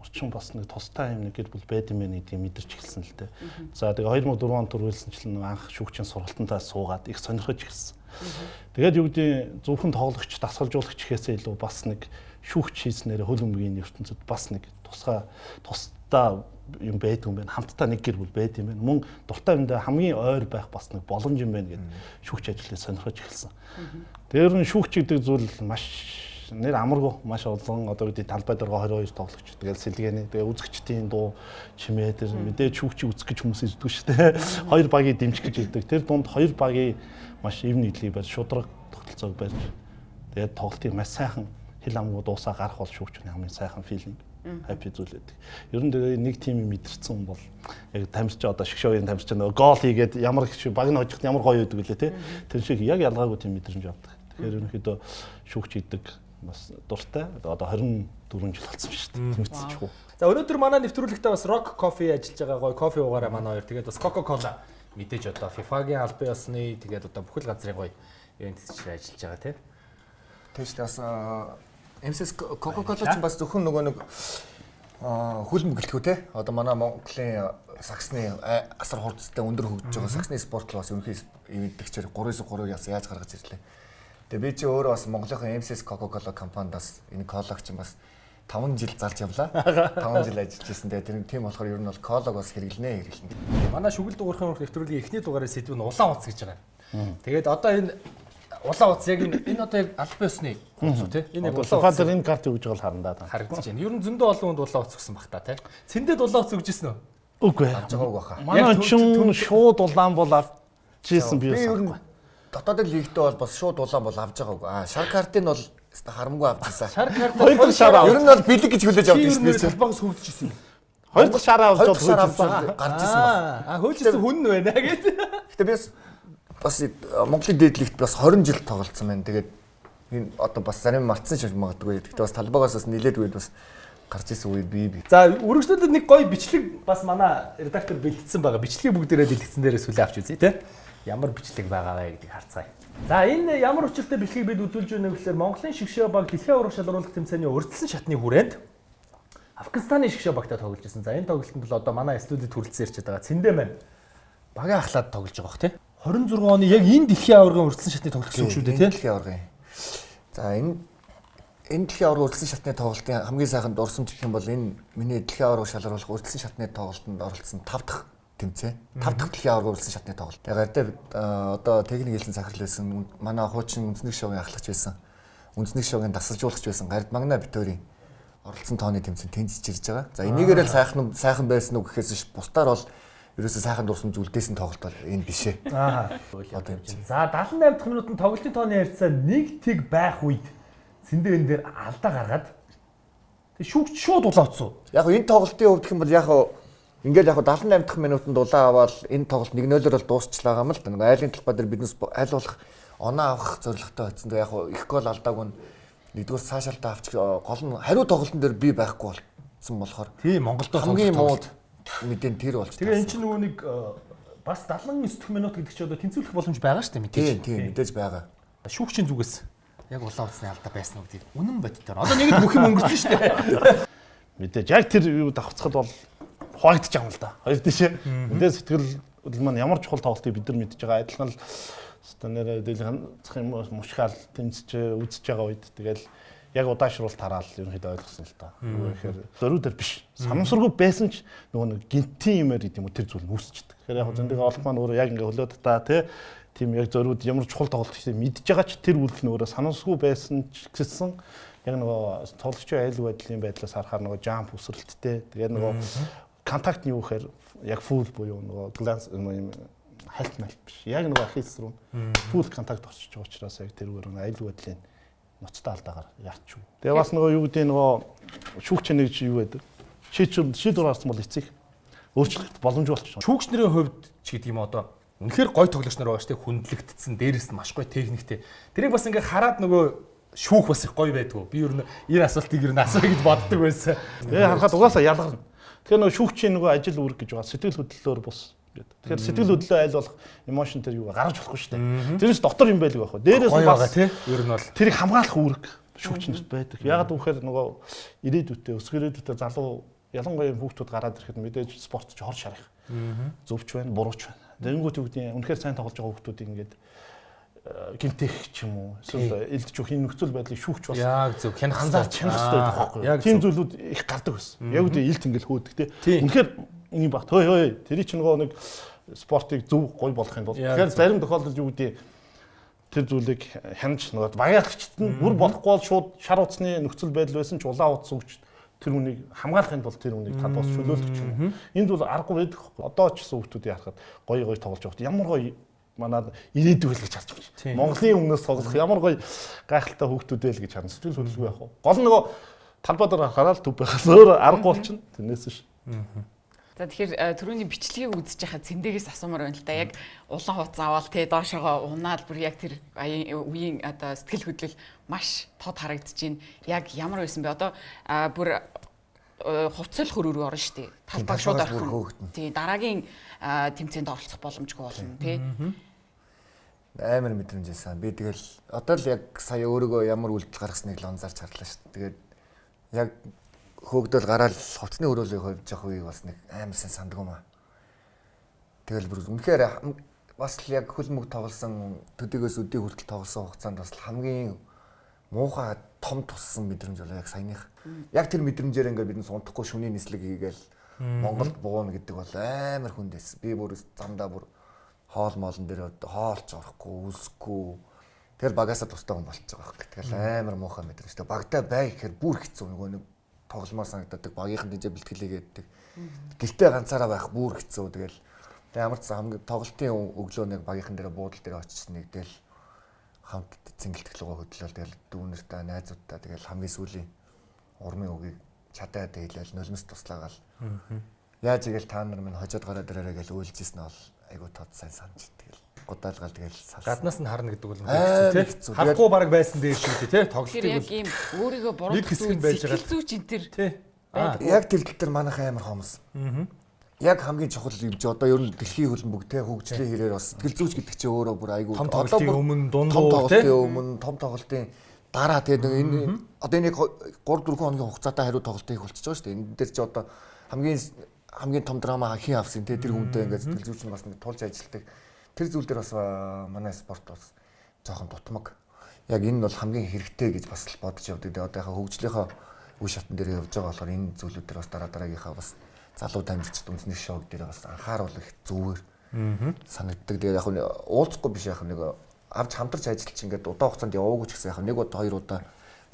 орчин бас нэг тустай юм нэг бол байд юм байна гэдгийг мэдэрч эхэлсэн л дээ. За тэгээ 2004 онд төрүүлсэнчлэн анх шүүгчийн сургалтантаа суугаад их сонирхож эхэлсэн. Тэгээд юу гэдэг зөвхөн тоглогч, дасгалжуулагч гэхээсээ илүү бас нэг шүүгч хийснээр хөлбөмбөгийн ертөнцид бас нэг тусдаа юм байдаг юм байна. Хамтдаа нэг гэр бүл байд юм байна. Мөн дуртай юмдаа хамгийн ойр байх бас нэг боломж юм байна гэдэг шүүгч ажлыг сонирхож эхэлсэн. Тэр нь шүүгч гэдэг зүйл маш нэр амаргүй маш олон одоо үүдээ талбай дээр 22 тоглогч тэгэл сэлгээний тэгээ үзэгчдийн дуу чимээ тэр мэдээ шүүгчийг үзэх гэж хүмүүс ирдэг шүү дээ. Хоёр багийг дэмжих гэж ирдэг. Тэр дунд хоёр багийн маш эв нийтлийг барьж шудраг тогтолцоог барьж тэгээд тоглолтыг маш сайхан хэл амгуу дуусаа гарах бол шүүгчний хамгийн сайхан филинг happy зүйл байдаг. Ер нь тэгээ нэг тимийг мэдэрсэн бол яг тамирч одоо шгшөөгийн тамирч нөгөө гол хийгээд ямар баг нь хожихд ямар гоё байдаг лээ те. Тэр шиг яг ялгаагүй тим мэдрэмж авдаг. Тэгэхээр ерөнхийдөө шүүгч хийдэг бас дуртай. Одоо 24 жил болсон шүү дээ. Тэмцэж хөө. За өнөөдөр манай нэвтрүүлэгтээ бас Rock Coffee ажиллаж байгаа гоё кофе уугаараа манай хоёр. Тэгээд бас Coca-Cola мэдээж одоо FIFA-гийн албан ёсны тэгээд одоо бүхэл газрын гоё ивент хийчихээ ажиллаж байгаа тийм. Тэгэж бас MSS Coca-Cola ч бас зөвхөн нөгөө нэг хөлбөмбөг гэлтгүү те. Одоо манай Монголын саксны асар хурцтай өндөр хөгжиж байгаа саксны спорт бас ерөнхий ивэнтгчээр 3-3 яаж гаргаж ирлээ. Тэгээ би чи өөрөө бас Монголынхаа MSS Coca-Cola компаниудаас энэ колаг чинь бас 5 жил залж явлаа. 5 жил ажиллаж ирсэн. Тэгээ тэр тийм болохоор ер нь бол колаг бас хэрэглэнэ. Манай шүгэл дуурхын урах нэвтрүүлгийн эхний дугаараа сэдв нь улаан утас гэж байгаа. Тэгээд одоо энэ улаан утас яг энэ одоо яг албан ёсны утас тий. Энэ яг улаан утас энэ карт өгж байгаа л харандаа. Харагдаж байна. Ер нь зөндөө олон хүнд улаан утас өгсөн бах та тий. Цэндэд улаан утас өгжсэн үү? Үгүй. Авч байгаагүй баха. Манай чинь шууд улаан бол авчихсан би юу дотоод лигтээ бол бас шууд улаан бол авч байгаагүй. Шар картыг бол харамгүй авчихсан. Шар карт хоёр шараа. Ер нь бол бэлэг гэж хүлээж авдаг шүү дээ. Талбайгаас хөвдөжсэн. Хоёр дахь шараа авч гарч ирсэн байна. Хөөжсөн хүн нь байна гэдэг. Гэтэ би бас Монголын дээдлэгт бас 20 жил тоглолцсон байна. Тэгээд энэ одоо бас зарим мартсан ч магадгүй. Гэтэ бас талбайгаас бас нилээд үед бас гарч ирсэн үед би. За үргэлжлүүлээд нэг гоё бичлэг бас манай редактор бэлтгэсэн байгаа. Бичлэгийг бүгдээрээ бэлтгэсэн дээрээ сүлээ авч үзье те. Ямар бичлэг байгаа вэ гэдгийг харцгаая. За энэ ямар хүчтэй бичлэгийг бид үзүүлж байна гэхээр Монголын шгшээ баг дэлхийн аварга шалгаруулах тэмцээний урдсан шатны хүрээнд Афганистаны шгшээ багтаа тоглож байсан. За энэ тоглолтод бол одоо манай студид хүрэлцэн ирчээд байгаа. Цэндэ маань багаа ахлаад тоглож байгаа бох тий. 26 оны яг энэ дэлхийн аваргын урдсан шатны тоглолт шүү дээ тий. Дэлхийн аваргын. За энэ энэ дэлхийн аварга урдсан шатны тоглолтын хамгийн сайхан дурсамж гэх юм бол энэ миний дэлхийн аварга шалгаруулах урдсан шатны тоглолтод оролцсон 5 дахь тэмцээн. 5 дахь дэлхийн аварга урдсан шатны тоглолт. Тэгээд одоо техник хэлсэн захирал байсан. Манай хуучин үндэсний шоугийн ахлагч байсан. Үндэсний шоугийн дасгалжуулагч байсан. Гард Магна Битори оролцсон тооны тэмцээнд тэнцэж ирж байгаа. За энийгээр л сайхан байсан уу гэхээс ш бусдаар бол ерөөсөө сайхан дурсамж үлдээсэн тоглолт бол энэ биш ээ. За 78 дахь минутанд тоглолтын тооны харьцаа 1-1 байх үед Цэндээ энэ дээр алдаа гаргаад тэг шүүгч шууд улаацсан. Яг энэ тоглолтын хувьд гэх юм бол яг ингээл яг 78 дахь минутанд улаан аваад энэ тоглолт 1-0-оор бол дуусчлаа юм л да. Нэг айлын талбай дээр биднес аль болох оноо авах зорилготой байсан. Яг их гол алдаагүй нэгдүгээр цаашаалтаа авч гол нь хариу тоглолтын дээр би байхгүй болсон болохоор тийм Монголд хамгийн мууд мэдэн тэр болж. Тэгээ эн чинь нөгөө нэг бас 79 дахь минут гэдэг чинь одоо тэнцвэрлэх боломж байгаа шүү дээ мэдээж. Тийм мэдээж байгаа. Шүүгчийн зүгээс яг улаан утасны алдаа байсан уу гэдэг үнэн бодитоор. Одоо нэг бүх юм өнгөрсөн шүү дээ. Мэдээж яг тэр юу давхцахад бол хуваагдчих юм л да. Хоёр тийш. Мэдээж сэтгэл маань ямар чухал тоглолтыг бид нар мэдж байгаа. Адилхан л одоо нэр дэлгэнцх юм мушгаал тэмцэж үзэж байгаа үед тэгэл яг удаашруулалт хараал ерөнхийдөө ойлгосон л та. Нөгөө ихээр зориуд дээр биш. Санамсаргүй байсан ч нөгөө нэг гинтийн юмэр гэдэг юм уу тэр зүйл нь үүсчихдэг. Тэгэхээр яг зөндөө олох маань өөрөө яг ингээ хөлөөд та тийм яг зориуд ямар чухал тоглолт хийх мэдж байгаа ч тэр үйлдэл нь өөрөө санамсаргүй байсан ч гэсэн яг нөгөө тоглогчийн айлын байдлын байдлаас харахаар нөгөө жамп өсрэлттэй тэгээд нөгөө контакт нь юу гэхээр яг фул буюу нөгөө гланс юм хальт малт биш. Яг нөгөө ахис руу фул контакт орчиж байгаа учраас яг тэрүүгээр нөгөө айлын байдлын ноцтой алдаагаар яарч юу. Тэгээ бас нөгөө юу гэдэг нөгөө шүүгч нэг юу байдаг. Шийдвэр гаргасан бол эцэг өөрчлөлт боломж болчих. Шүүгч нарын хувьд ч гэдэг юм одоо үнэхээр гой тоглогч нар байгаа шүү дээ хүндлэгдсэн дээрээс нь маш гой техниктэй. Тэрийг бас ингээ хараад нөгөө шүүх бас их гой байдгүй. Би ер нь энэ асуултыг ер нь асууя гэж боддог байсан. Тэгээ харахад угаасаа ялгарна. Тэгэхээр нөгөө шүүгчийн нөгөө ажил үүрэг гэж байгаа сэтгэл хөдлөлөөр бус. Тэгэхээр сэтгэл хөдлөлөө айл болох эмошн тэр юу гаргаж болохгүй шүү дээ. Тэрнээс дотор юм байлгүй байхгүй. Дээрээс нь бас тий ер нь бол тэрийг хамгаалах үүрэг шүүгчнэрт байдаг. Ягаад гэвэл нөгөө ирээдүйтэй өсөх ирээдүйтэй залуу ялангуяа хүүхдүүд гараад ирэхэд мэдээж спорт ч хор шарах. Зөвч байна, бурууч байна. Тэнгүүт юу гэдэг үнэхээр сайн тоглож байгаа хүүхдүүд ингээд гинтэх ч юм уу эсвэл элдэж өгөх энэ нөхцөл байдлыг шүүгч бас яг зөв хянах хэрэгтэй байхгүй. Тийм зүйлүүд их гардаг байсан. Яг үгүй илт ингээл хөөдөг тий. Үнэхээр ийм багт хөөе тэр чинь нөгөө нэг спортыг зөв гой болгохын тулд тэгэхээр зарим тохиолдолд юу гэдэг тэр зүйлийг хянаж нөгөө багаалагчд нь бүр болохгүй бол шууд шар утасны нөхцөл байдал байсан ч улаан утас өгч тэр үнийг хамгаалахын тулд тэр үнийг тад бас чөлөөлдөг ч юм. Энд бол аргагүй байдаг байхгүй. Одоо ч гэсэн хүүхдүүдийн харахад гоё тоглож байхад ямар гоё манад ирээдүй л гэж харж байна. Монголын өмнөөс тоглох ямар гоё гайхалтай хүүхдүүдээ л гэж харна. Сэтгэл хөдлөлгүй яах вэ? Гол нөгөө талбай дээр хараад төв байхаас өөр аргагүй болчихно. Тэрнээс ш. За тэгэхээр түрүүний бичлэгийг үзэж байхад Цэндэгээс асуумаар байна л да. Яг улаан хуц аваад те доошогоо унаад бүр яг тэр үеийн одоо сэтгэл хөдлөл маш тод харагдаж байна. Яг ямар байсан бэ? Одоо бүр хувцал хөрөөр орно шүү дээ. Талбай шууд орох. Тий дараагийн тэмцээнд оролцох боломжгүй болно тий. Амар мэдрэмжсэн. Би тэгэл одоо л яг сая өөрийгөө ямар үйлдэл гаргасныг л анзаарч харлаа шүү дээ. Тэгээд яг хөөгдөл гараад хувцсны өрөөлөгийг хөвж явах үеийг бас нэг амар сайн санддаг юм аа. Тэгэл бүр үнэхээр бас л яг хөлмөг тоглосон төдийгөөс өдий хүртэл тоглосон хугацаанд бас хамгийн муухай том туссан мэдрэмж болоо яг саяных. Яг тэр мэдрэмжээр ингээд бид унтахгүй шүний нислэг хийгээл Монголд бууна гэдэг бол амар хүндэс. Би бүр замдаа бүр хоол моолн дээр хоолч орохгүй, үсэхгүй. Тэр багасаа тустай хүн болчихж байгаа хэрэг. Тэгэл амар муухай мэдрэмж. Багтаа бай гэхээр бүр хэцүү нөгөө нэг тогломоор санагддаг. Багийнхан дижээ бэлтгэлээгээддэг. Гэртээ ганцаараа байх бүр хэцүү. Тэгэл ямар ч хамгийн тоглолтын өглөө нэг багийнхан дээр буудал дээр очиж нэгдэл хамт цэнгэлтгэлгөө хөдлөөл тэгэл дүүнэртэй найзуудтай тэгэл хамгийн сүүлийн урмын үгийг чадаад хэлээл нулимс туслаагаал. Яаж игээл та нар минь хожоод гараад ирээрэй гэж уйлжсэн нь бол айгуу тод сайн санаж тэгэл гудаалгаал тэгэл салсан. Гаднаас нь харна гэдэг бол хэцүү тий. Харахгүй баг байсан дээр шүү дээ тий. Тоглолтыг яг ийм өөрийгөө буруутгах зүүч энэ төр тий. Яг тэр дээр манайх амар хомс. Яг хамгийн чухал юм чи одоо ер нь дэлхийн хөлбөмбөг те хөгжлийн хэрээр бас сэтгэл зүйч гэдэг чинь өөрөө бүр айгүй том тоглолтын өмнө дундуур те том тоглолтын дараа тэгээ энэ одоо энийг 3-4 хоногийн хугацаатай хариу тоглолтыг болчихж байгаа шүү дээ. Энэ дээр чи одоо хамгийн том драма хийн авсан те тэр хүнтэй ингээд сэтгэл зүйч нь бас нэг тулж ажилладаг. Тэр зүйл дээр бас манай спорт бас жоохон дутмаг. яг энэ бол хамгийн хэрэгтэй гэж бас л бодож явдаг. Тэгээ одоо яхаа хөгжлийнхаа үе шатн дээр явж байгаа болохоор энэ зүйлүүд дээр бас дараагийнхаа бас залуу тамирчид үндэсний шоу дээр бас анхааруул их зүгээр санагддаг. Тэгээ яг уулзахгүй биш яг нэг авч хамтарч ажиллаж ингээд удаан хугацаанд яваагүй ч гэсэн яг нэг удаа хоёр удаа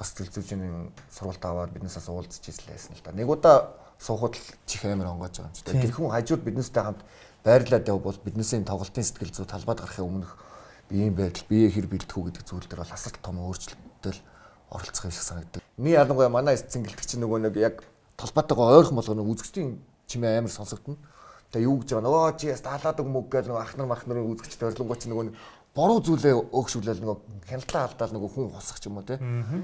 бас телевизийн сургалт аваад биднээсээ уулзч ирсэн л да. Нэг удаа суухад л чих амар онгойж байгаа юм чи. Тэр хүн хажууд биднээсээ хамт байрлаад явбал биднээсээ тоглолтын сэтгэл зүй талбайд гарахын өмнөх биеийн байдал бие хэр бэлдэх үү гэдэг зүйл дээр бол асар том өөрчлөлтөд оролцох юм шиг санагддаг. Миний ялангуяа манай цэнгэлдэг чинь нөгөө нэг яг талбайтайгаа ойрхон болгоно үзэгчдийн чимээ амар сонсогдно. Тэгээ юу гэж байгаа нөгөө чи яс таалаад өгмөг гэж нөгөө ахнар махнарын үзэгчд ойрлонгоо чи нөгөө буруу зүйлээ өөгшүүлэл нөгөө хяналтаа алдаал нөгөө хүн хосох ч юм уу те.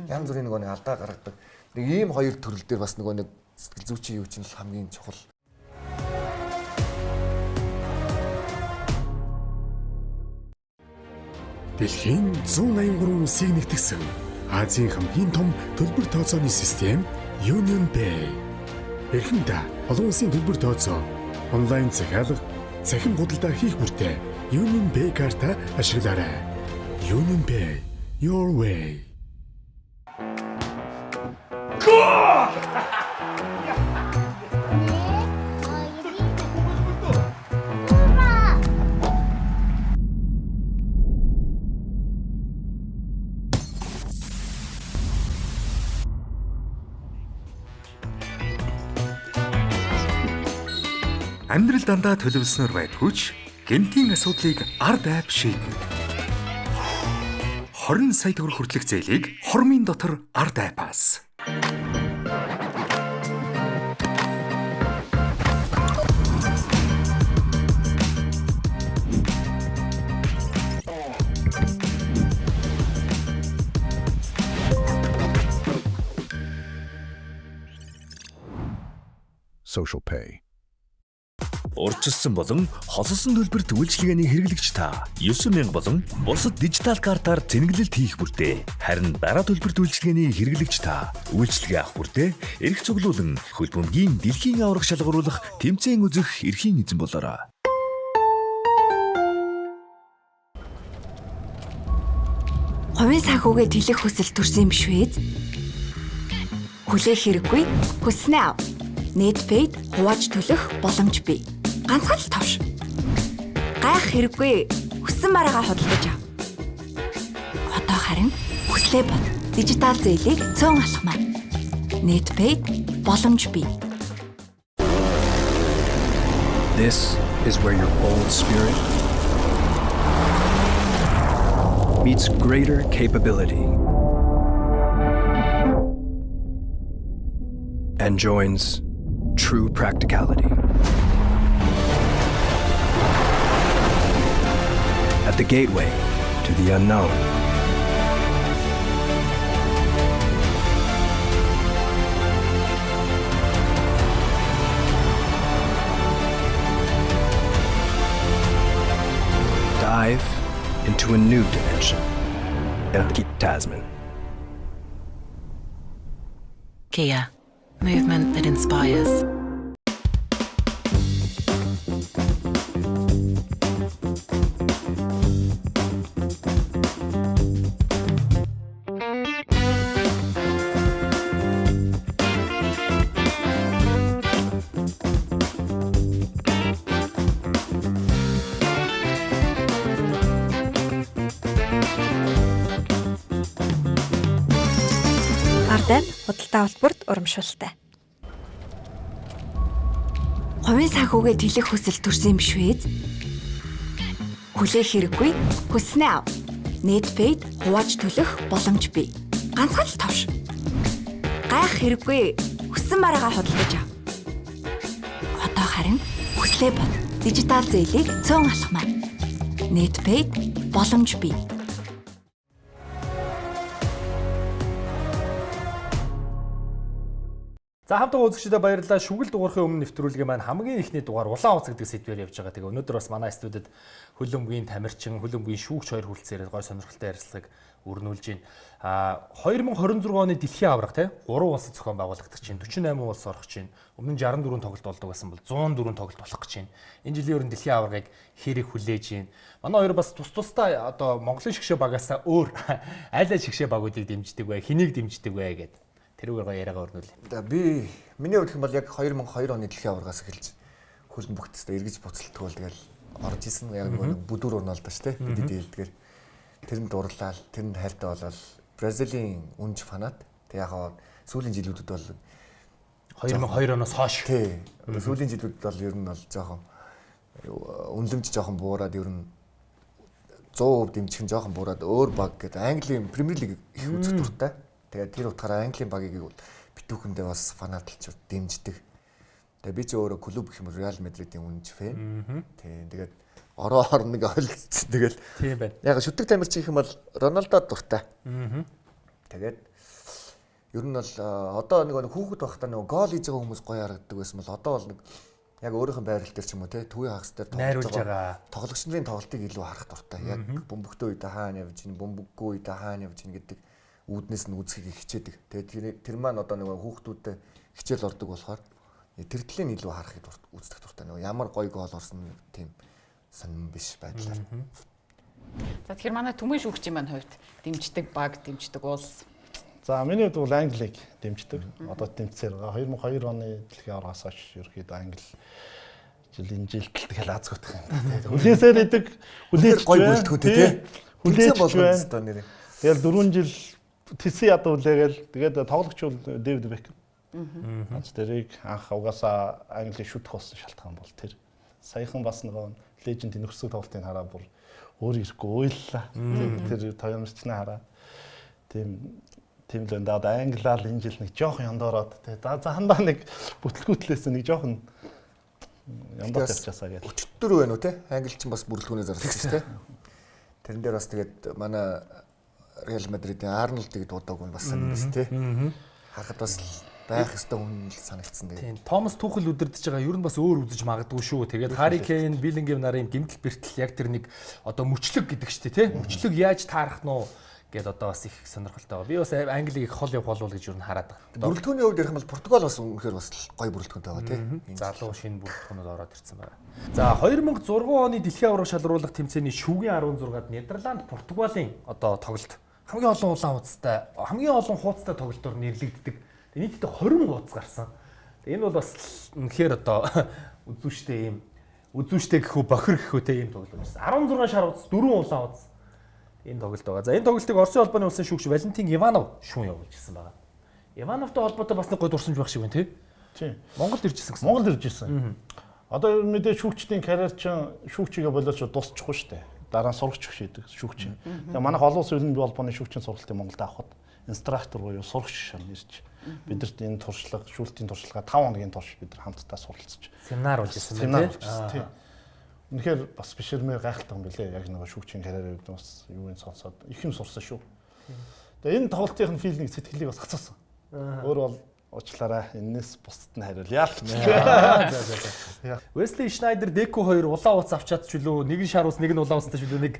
Янз бүрийн нөгөө нэг алдаа гаргадаг. Нэг ийм хоёр төрөл дээр бас нөгөө нэг сэтгэл зүйчийн юу чинь л хамгийн чухал. Дэлхийн 183 улсыг нэгтгэсэн Азийн хамгийн том төлбөр тооцооны систем Union Pay. Эрхэндээ олон улсын төлбөр тооцоо, онлайн захиалга, цахим худалдаа хийх бүртээ Union Pay картаа ашиглаарай. Union Pay, your way. Амьдрал дандаа төлөвлөснөр байдгүй ч гэмтийн асуудлыг ард айп шийднэ. 20 сая төгрөг хүртэлх зээлийг хормын дотор ард айпаас. Social Pay. Урьдчилсан болон хосолсон төлбөрт үйлчилгээний хэрэглэгч та 9000 болон бусад дижитал картаар зэнгэлэлт хийх бүртээ. Харин дараа төлбөрт үйлчилгээний хэрэглэгч та үйлчилгээ авах бүртээ эрх цуглуулан хөл бөмбөгийн дэлхийн аврах шалгаруулах тэмцээн үзэх эрхийн эзэн болоорой. Хувийн санхүүгээ төлөх хүсэл төрсөн юм биш үү? Хүлээх хэрэггүй, хүснээ ав. Netpaid хувааж төлөх боломж бий. Ганцхан л товш. Гайх хэрэггүй, хүссэн бараагаа худалдаж ав. Одоо харин хүслээ бод. Дижитал зээлийг цөөн алхмаа. Netpaid боломж бий. This is where your bold spirit meets greater capability and joins true practicality. At the gateway to the unknown. Dive into a new dimension. Keep Tasman. Kia, movement that inspires. Ардайп худалдаа холбоорт урамшуултай. Хувийн санхүүгээ төлөх хүсэл төрсөн юм биш үү? Хүлээх хэрэггүй, хүснээ ав. Netpaid хувааж төлөх боломж бий. Ганцхан л товш. Гайх хэрэггүй, хүссэн бараагаа худалдаж ав. Одоо харин хүслээ бод. Дижитал зээлийг цөөн алхмаа. Netpaid боломж бий. За хамтдаа үзэгчдэд баярлалаа. Шүгэл дугаархын өмнө нэвтрүүлгийн маань хамгийн ихний дугаар улаан уц гэдэг сэдвээр явж байгаа. Тэгээ өнөөдөр бас манай студид хөлөмгийн тамирчин, хөлөмгийн шүүгч хоёр хүрэлцээр гой сонирхолтой ярилцлагыг өрнүүлж байна. 2026 оны дэлхийн аварга тий 3 улсад зохион байгуулагдах чинь 48 улс орох чинь өмнө нь 64 тоглолт болдог байсан бол 104 тоглолт болох гэж байна. Энэ жилийн ер нь дэлхийн аваргыг хэрэг хүлээж байна. Манай хоёр бас тус-тусдаа одоо Монголын шигшээ багаасаа өөр аль аль шигшээ багуудыг дэмждэг вэ? Хэнийг дэмждэг вэ гэдэг. Тэрүүгээр гоё яриагаа өрнүүлээ. Би миний хувьд бол яг 2002 оны дэлхийн аваргаас эхэлж хөлн бүгдстэй эргэж буцалтдаг бол тэгэл орж исэн яг нэг бүдүүр Роналдо ш тэ бидний дийлдгээр тэрэнд дурлал тэрэнд хайртай болол Бразилийн үнж фанат тэг яг сүүлийн жилүүдэд бол 2002 оноос хойш тий сүүлийн жилүүдэд бол ер нь бол жоохон үнэлэмж жоохон буураад ер нь 100% дэмжих нь жоохон буураад өөр баг гэдэг Английн Премьер Лиг их үзэх дуртай. Тэгээд тэр утгаараа Английн багийг битүүхэндээ бас фанатлчууд дэмждэг. Тэгээд би ч өөрөө клуб гэх юм бол Реал Мадридын үнж фэн. Тийм тэгээд ороо нэг ойлцсон. Тэгэл тийм байна. Яг шүтэг тамирчин гэх юм бол Роналдо дуртай. Тэгээд ер нь бол одоо нэг хүүхэд байхдаа нэг гол хийж байгаа хүмүүс гоё харагддаг байсан бол одоо бол нэг яг өөрийнх нь байрал дээр ч юм уу те төвийн хагас дээр тоглож байгаа тоглогчдын тоглолтыг илүү харах дуртай. Яг бөмбөгтэй үедээ хаана явж ийн, бөмбөггүй үедээ хаана явж ийн гэдэг үүднээс нь үзхийг хичээдэг. Тэгээд тэр маань одоо нэг хүүхдүүдэд хичээл ордог болохоор тэр талын илүү харахыг үздэг дуртай. Нэг ямар гоё гол орсон тийм сонирн биш байдлаар. За тэгэхээр манай Түмэн шүүгчийн маань хувьд дэмждэг баг, дэмждэг улс. За миний хувьд бол Англиг дэмждэг. Одоо тэмцээр байгаа. 2002 оны дэлхийн аваргаас хойш ерөөхдөө Англи жилийн жилдэлт гэл азгуудах юм. Хүлээсээр идэг, хүлээж гоё бүрэлдэхүүнтэй тий. Хүлээж болгоно та нэр. Тэгэл 4 жил Тэсээ ядуу үлээгээл тэгээд тоглогч бол Дэвид Бекхэм. Анц тэрийг анх угаасаа Английн шүтэх болсон шалтгаан бол тэр. Саяхан бас нөгөө леженд нөхөрсөг тоглолтыг хараа бүр өөр ирэхгүй уйллаа. Тэр тоомчнаа хараа. Тийм л энэ одоо Англиар энэ жил нэг жоохон яндороод тэгээд заахандаа нэг бүтлгүүтлээс нэг жоохон яндорд явчихсаа гэж. Өчтөр байна уу те? Англич бас бүрэлдэхүүнээ зарласан те. Тэрэн дээр бас тэгээд манай Реал Мадридын Арнолдыг дуудаагүй бас санаа биз тээ. Харахад бас байх ёстой хүн санагдсан тэгээд. Тийм. Томас Тухел удирдах байгаа ер нь бас өөр үзэж магадгүй шүү. Тэгээд Harry Kane, Bellingham нарын гэмтэл бэртэл яг тэр нэг одоо мөчлөг гэдэг ч тий. Мөчлөг яаж таарах нь уу гэд одоо бас их сонирхолтой байгаа. Би бас Англиг их хол явуулвал гэж ер нь хараад байгаа. Бүрэлдэхүүний хувьд ярих юм бол Португал бас үнэхээр бас гоё бүрэлдэхүүнтэй байгаа тий. Залуу шинэ бүрэлдэхүүнүүд ороод ирсэн байна. За 2006 оны дэлхийн аварга шалруулах тэмцээний шүүгийн 16-ад Нидерланд, Португалийн одоо тоглолт хамгийн олон улаан хуудастай, хамгийн олон хуудастай тоглолтоор нэрлэгддэг. Нийтдээ 20 хуудас гарсан. Энэ бол бас үнэхээр одоо үзүүштэй юм. Үзүүштэй гэхүү бохир гэхүү те ийм тоглолт байсан. 16 шар хуудас, 4 улаан хуудас. Энэ тоглолт байгаа. За энэ тоглолтыг Оросын холбооны улсын шүүгч Валентин Иванов шүүн явуулж ирсэн байгаа. Ивановтой холбоотой бас нэг гой дурсамж байх шиг байна те. Тийм. Монголд ирж ирсэн гэсэн. Монголд ирж ирсэн. Одоо мэдээ шүүгчдийн карьер чинь шүүгчигээ болооч дуусчихгүй шүү дээ. Дараа нь сурагч шийдэг шүүгч. Тэгээ манайх олон улсын хөлбөмбөгийн холбооны шүүгчийн сургалтыг Монголд авахд инструктор буюу сурагч шам ирж бидэрт энэ туршлага, шүүлтийн туршлагаа 5 хоногийн турш бид нар хамтдаа суралцж семинар болж ирсэн тийм. Үнэхээр бас бишэрмээр гайхалтай юм билээ. Яг нэг шүүгчийн карьерээр бас юу юм сонсоод их юм сурсан шүү. Тэгээ энэ тоглолтын филинг сэтгэлийг бас хацсан. Өөр бол уучлаарай. Энэс бусдад нь хариул яалч. Wesley Schneider Deco 2 улаан хуудас авчаад ч үлээ нэг нь шар ус нэг нь улаан хуудастай ч үлээ нэг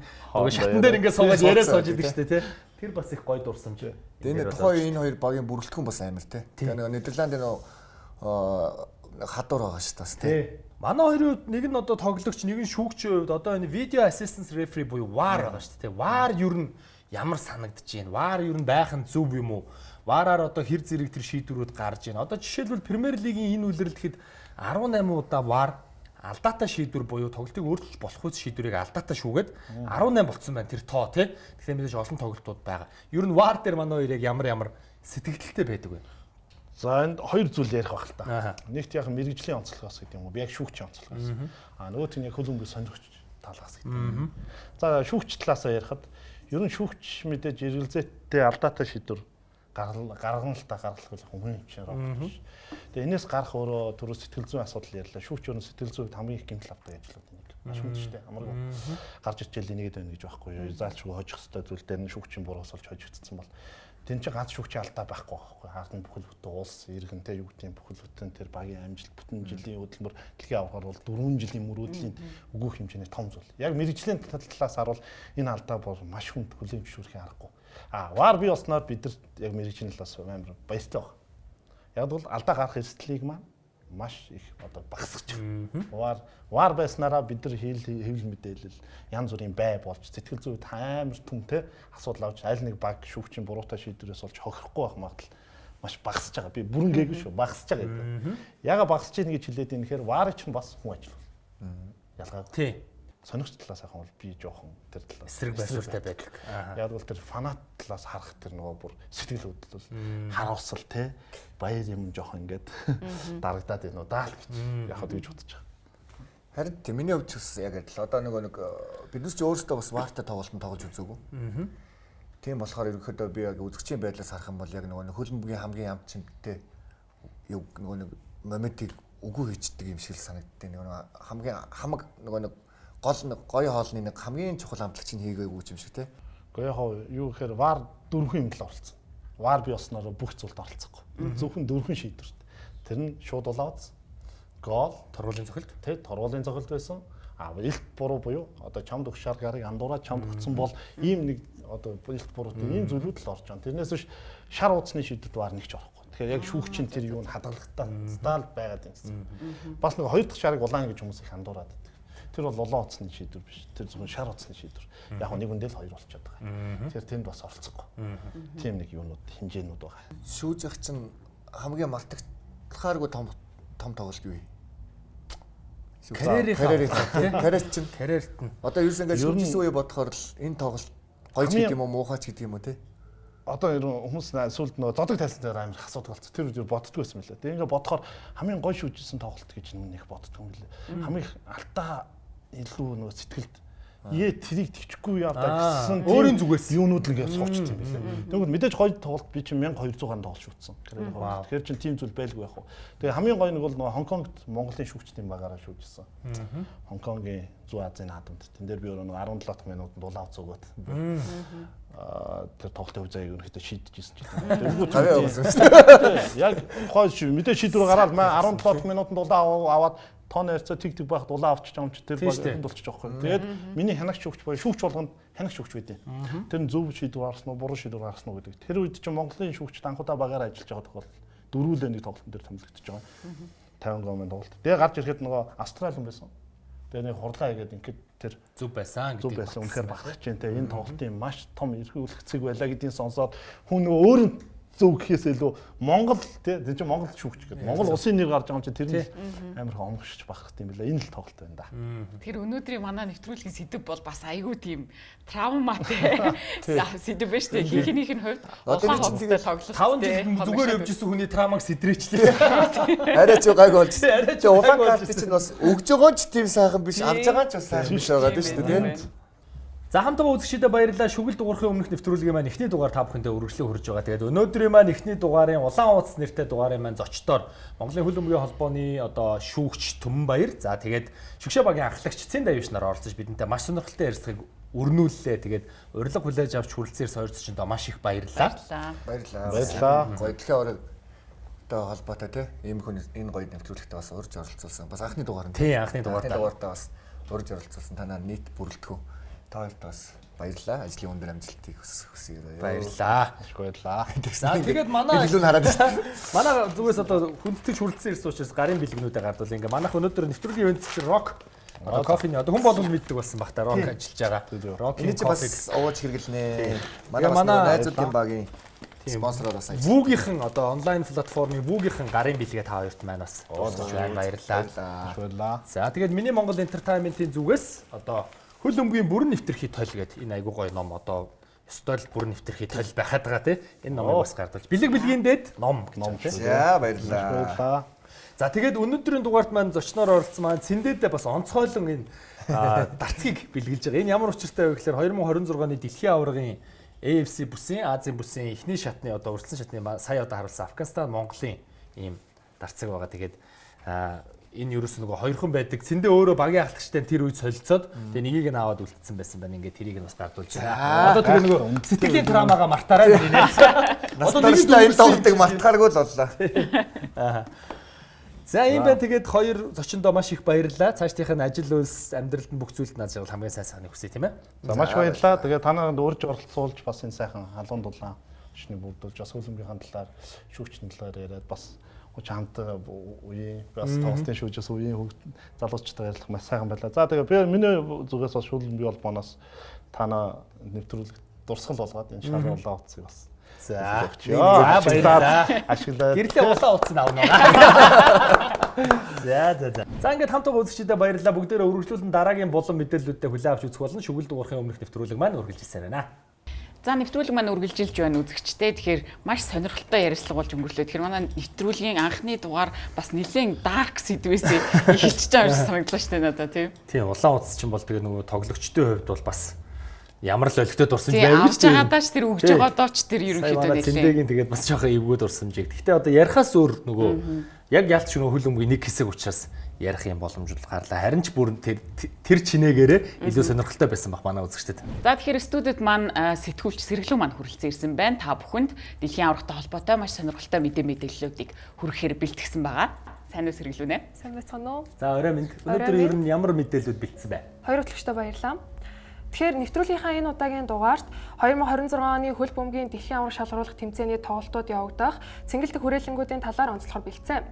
шатан дээр ингээд суугаад яриа сууж идэг шүү дээ тий. Тэр бас их гоё дурсамж. Тэгээ тухайн энэ хоёр багийн бүрэлдэхүүн бас амар тий. Тэгээ Нидерландын хадуур байгаа шүү дээ тий. Манай хоёрын нэг нь одоо тоглогч нэг нь шүүгчийн хувьд одоо энэ video assistance referee буюу VAR байгаа шүү дээ тий. VAR ер нь ямар санагдаж байна? VAR ер нь байх нь зөв юм уу? VAR-аар одоо хэр зэрэг тэр шийдвэрүүд гарч байна. Одоо жишээлбэл Премьер Лигийн энэ үйлрэлтэхэд 18 удаа VAR алдаатай шийдвэр буюу тоглолтыг өөрчилж болох үс шийдвэрийг алдаатай шүүгээд 18 болцсон байна тэр тоо тий. Тэгэхээр мэдээж олон тоглолтууд байгаа. Ер нь VAR дээр манай хоёр яг ямар сэтгэлдэлтэй байдаг вэ? За энд хоёр зүйл ярих байх л та. Нэгт яг мэрэгжлийн онцлогоос гэдэг юм уу? Би яг шүүгчийн онцлогоос. Нөгөөх нь яг хөлбөмбөгийн сонирхогч талаас гэдэг юм. За шүүгч талаасаа ярихад ер нь шүүгч мэдээж эргэлзээтэй алдаатай шийдвэр гаргана л та гаргах хүн юм шиг байна. Тэгээ энэс гарах өөрөө түрүү сэтгэл зүйн асуудал ярьлаа. Шүүгч өөрөө сэтгэл зүйд хамгийн их гэмтэл авдаг ажлууд нэг. Маш хүндтэй амаргүй. Гарч ичээл нэгэд байна гэж байхгүй юу? Заалчгүй хожих хэвээр зүйл дээр нь шүүгчийн буруус олж хожигдсон бол Тэн чинь ганц шүүгчийн алдаа байхгүй байхгүй. Хаалтан бүхэл бүтэн улс иргэнтэй юу гэдэг бүхэл бүтэн тэр багийн амжилт бүтэн жилийн хөдөлмөр дэлхийн авахаар бол 4 жилийн мөрөөдлийн өгөх хэмжээний том зүйл. Яг мэрэгжлийн талаас харуул энэ алдаа бол маш хүнд хүлээн зөвшөөрөх аргагүй. Вар бий болсноор бид нар яг мэрэгжлийн талаас амар баяртай байна. Яг бол алдаа гарах эрсдлийг маань маш их одоо багасгаж байна. Вар байснараа бид нар хэвлэл мэдээлэл янз бүрийн бай болж сэтгэл зүйд амар түнтэй асуудал авч аль нэг баг шүүгчийн буруутай шийдвэрээс болж хохирохгүй байх магадлал маш багасж байгаа. Би бүрэн гээгүй шүү. Багасж байгаа гэдэг. Яга багасж ийн гэж хэлээд ийм нэхэр вар ч бас хүн ажил бол. Ялгаагүй. Тий. Сонирхч талаас ахын бол би жоохон тэр талаас эсрэг байсуртай байдаг. Яг бол тэр фанат талаас харах тэр нөгөө бүр сэтгэл хөдлөл харуулсал те баяр юм жоохон ингээд дарагдаад байна уу даа л гэж яг хад гэж бодож байгаа. Харин тийм миний хувьд ч бас яг адил. Одоо нэг биднес ч өөрсдөө бас вартай тоглолтод тоглож үзээгүй. Тийм болохоор ерөнхийдөө би яг үзэгчийн байдлаас харах юм бол яг нөгөө хөлбөмбөгийн хамгийн амтчимтэй нөгөө моментийг үгүй хийждэг юм шиг санагддаг. Нөгөө хамгийн хамаг нөгөө гол гоё хоолны нэг хамгийн чухал амтлагчийг хийгээгүй юм шиг те. Гэхдээ яг юу гэхээр вар дөрвөн юм л оролцсон. Вар би болсноор бүх зүйлд оролцохгүй. Зөвхөн дөрвөн шийдвэрт. Тэр нь шууд улаац, гол, торгуулийн цохилт, тий, торгуулийн цохилт байсан. Илт буруу буюу одоо чамд өгч шар гарыг андуураад чамд өгсөн бол ийм нэг одоо илт буруутай ийм зүйлүүд л орж байгаа. Тэрнээс биш шар уудсны шийдвэрт вар нэг ч орохгүй. Тэгэхээр яг шүүгчийн тэр юу н хадгалагтай стал байгаад юм. Бас нэг хоёр дахь шарыг улаан гэж хүмүүс их андуураад. Тэр бол улаан утасны шийдвэр биш. Тэр зөвхөн шар утасны шийдвэр. Яг нэг үндэл хоёр болчиход байгаа. Тэгэхээр тэнд бас оролцохгүй. Тийм нэг юунууд хэмжээнүүд байгаа. Шүүж явах чинь хамгийн мартагдахааргүй том тоглолт юу вэ? Карьер чинь карьерт нь. Одоо ерөөс ингээд шүүжсэн үе бодохоор л энэ тоглолт гоё ч гэдэг юм уу муухай ч гэдэг юм уу те. Одоо хүмүүс сүлд нөгөө зодог тайлсан дээр амар асуудаг болсон. Тэр үгээр боддгоо байсан мөлий. Тэгээ ингээд бодохоор хамгийн гоё шүүжсэн тоглолт гэж нэг боддгоо мөлий. Хамгийн алдаа илүү нөгөө сэтгэлд тэрийг тэгчихгүй яа да гэсэн өөрийн зүгээс юунууд л ингээд суучт юм байна. Тэгвэл мэдээж гоё тоглолт би чинь 1200 тоглож шүүцсэн. Тэгэхээр чинь тийм зүйл байлгүй яг хуу. Тэгээ хамгийн гоё нэг бол нөгөө Хонконгт Монголын шүүгчдийн багаараа шүүжсэн. Хонконгийн Зүүн Азийн наадамд. Тэн дээр би өөрөө 17 дахь минутанд улаав зүгөөд. Тэр тоглолтын үе заяаг ерөнхийдөө шийдэжсэн ч юм. Яг гоё мэдээж шийдвэр гараад 17 дахь минутанд улаав аваад тооны харьцаа тэг байхад улаан авчиж байгаа юм чи тэр багт болчих жоохгүй. Тэгээд миний хянагч шүүгч боё шүүгч болгонд хянагч шүүгч байдیں۔ Тэр нь зөв шийдвэр гаргасан уу, буруу шийдвэр гаргасан уу гэдэг. Тэр үед чинь Монголын шүүгчд анхудаа багаар ажиллаж байгаа тохиолдолд дөрвөлөө нэг тоглолтын дээр томилогдож байгаа. 50 гомын тоглолт. Тэгээ гарч ирэхэд нөгөө Австрали байсан. Тэгээ нэг хурдгаа хийгээд ингээд тэр зүв байсан гэдэг. Зүв байсан. Үнэхээр багтаж байна те. Энэ тоглолтын маш том эрхүүлэх цэг байлаа гэдгийг сонсоод хүн нөгөө өөр нь зөв гэхээс илүү Монгол тий чинь Монгол шүүгч гэдэг. Монгол улсын нэр гарч байгаа юм чи тэр нь амар хомгшиж багт юм байна. Энэ л тоглолт байна да. Тэр өнөөдрийн манай нэвтрүүлгийн сэдв бол бас айгүй тийм травматай сэдв байна шүү дээ. Хинхнийх нь хувьд улаан хоцтой тоглолт. 5 жил зүгээр явж исэн хүний травмаг сэдрээчлээ. Арай ч гайг болж. Тэ улаан карт чинь бас өгж байгаа ч тийм сайхан биш, авж байгаа ч бас сайхан биш байгаа шүү дээ тий. За хамтдаа үзэгчдэд баярлалаа. Шүгэл дугаархын өмнөх нэвтрүүлгийн маань эхний дугаар та бүхэндээ үргэлжлэн хүрж байгаа. Тэгээд өнөөдрийн маань эхний дугаарын улаан ууц нэртэй дугаарын маань зочдоор Монголын хөлбөмбөгийн холбооны одоо шүүгч Төмөнбаяр. За тэгээд Шүгшээ багийн анхлагч Цэн Давиш нар оролцож бидэнтэй маш сонирхолтой ярилцлагыг өрнүүллээ. Тэгээд урилга хүлээж авч хүрэлцээр сойрцчондоо маш их баярлалаа. Баярлалаа. Гоё дэлхийн авраг холбоотой те ийм хүн энэ гоё нэвтрүүлэгтээ бас урьж оролцуулсан. Бас анхны дугаар нь. Тий, анхны дугаартаа бас урьж оролцуулсан. Танаа нийт бүрэлдэхүүн Тойлд бас баярлалаа. Ажлын өндөр амжилтыг хүсье. Баярлалаа. Баярлалаа. За тэгээд манай билүүн хараад байна. Манай зүгээс одоо хүндтгэж хүрэлцэн ирсэн учраас гарын бэлгнүүдээ гардуул. Ингээ манайх өнөөдөр нэвтрүүлгийн ивент чинь рок одоо кофений одоо хүн болгонд мэддэг болсон баг та рок ажиллаж байгаа. Рокийн кофег ууж хэрэглэнэ. Манай найзуудын багийн спонсороор бас ажиллаж. Вүүгийнхэн одоо онлайн платформын Вүүгийнхэн гарын бэлгээ та хоёрт маань бас баярлалаа. Баярлалаа. За тэгээд миний Монгол Entertainment-ийн зүгээс одоо хөл өмгийн бүрэн нэвтрхий тойл гэдэг энэ айгуу гоё ном одоо стол бүрэн нэвтрхий тойл байхад байгаа тий. Энэ номыг бас гардуулж. Бэлэг бэлгийн дээд ном гэж байна тий. За баярлалаа. За тэгээд өнөөдрийн дугаарт маань зочноор оролцсон маань Цэндээдээ бас онцгойлон энэ дарцгийг бэлгэлж байгаа. Энэ ямар учиртай вэ гэхээр 2026 оны дэлхийн аваргын AFC бүсийн Азийн бүсийн эхний шатны одоо урьдчилан шатны сая одоо харуулсан Афганистан Монголын ийм дарцэг байгаа. Тэгээд Энэ ерөөс нөгөө хоёрхан байдаг. Цэндээ өөрөө багийн ахлагчтай тэр үед солилцоод тэгээ нэгийг нь аваад үлдсэн байсан байна. Ингээд тэрийг нь бас гардуулж байна. Одоо тэгээ нөгөө сэтгэлийн травмагаа мартаарай миний нэ. Одоо нэг л тоглолтыг мартахааргүй л боллоо. За ийм бай тэгээд хоёр зочиндоо маш их баярлалаа. Цаашдынх нь ажил үйлс амьдралд нь бүх зүйлд наад жаргал хамгийн сайн сайхныг хүсье тийм ээ. За маш баярлалаа. Тэгээд та нарт урьж оролцуулж бас энэ сайхан халуун дулаан өчний бүрдүүлж бас хөлбөмбөгийн талаар шүүгчний талаар яриад бас хамтаа үеийн бас тоглолтын шүүжээс үеийн залуучуудтай ярилцах маш сайхан байлаа. За тэгээд би миний зүгээс бас хөлбөмбөгийн холбооноос танаа нэвтрүүлэг дурсгал болгоод энэ шалгуулаа утсыг бас. За баярлалаа. Ашиглаа. Гэрлээ улаан утас нь авна. За. За ингээд хамтаа үзэгчдэд баярлалаа. Бүгдээрээ үргэлжлүүлэн дараагийн болон мэдээллүүдтэй хүлээн авч үзэх болно. Шүгэл дуурахын өмнөх нэвтрүүлэг маань үргэлжилсэн байна. За нэвтрүүлэг маань үргэлжилж байна үзэгчтэй. Тэгэхээр маш сонирхолтой ярилцлага болж өнгөрлөө. Тэгэхээр манай нэвтрүүлгийн анхны дугаар бас нэлээд dark сэдвээс эхэлж байгаа юм шиг санагдлаа шүү дээ надад тийм. Тийм улаан утас чинь бол тэгээ нөгөө тоглогчтой хувьд бол бас ямар л олигтой дурсамж байв гэж байгаадаач тэр өгж байгаадаач тэр ерөнхийдөө нэлээ. Цэндэгийн тэгээд бас жоохон эвгүй дурсамжийг. Гэхдээ одоо ярихаас өөр нөгөө яг ялч нөгөө хөл өмгийн нэг хэсэг учраас ярих юм боломжууд гарлаа. Харин ч бүр тэр чинээгээрээ илүү сонирхолтой байсан баг манай үзэгчдэд. За тэгэхээр студид маань сэтгүүлч Сэргэлүү маань хүрэлцэн ирсэн байна. Та бүхэнд дэлхийн аврагтай холбоотой маш сонирхолтой мэдээллүүдийг хүргэхээр бэлтгэсэн байгаа. Сайн уу Сэргэлүү нэ? Сайн байцгаана уу? За орой минь. Өнөөдөр ер нь ямар мэдээллүүд бэлдсэн бэ? Хоёр хөтлөгчтэй баярлалаа. Тэгэхээр нэвтрүүлгийнхаа энэ удаагийн дугаарт 2026 оны хөл бөмбөгийн дэлхийн авраг шалгаруулах тэмцээний тоглолтууд явагдах цэнгэлдэх хүрээлэнгүүдийн талаар онцлохоор бэлдсэн.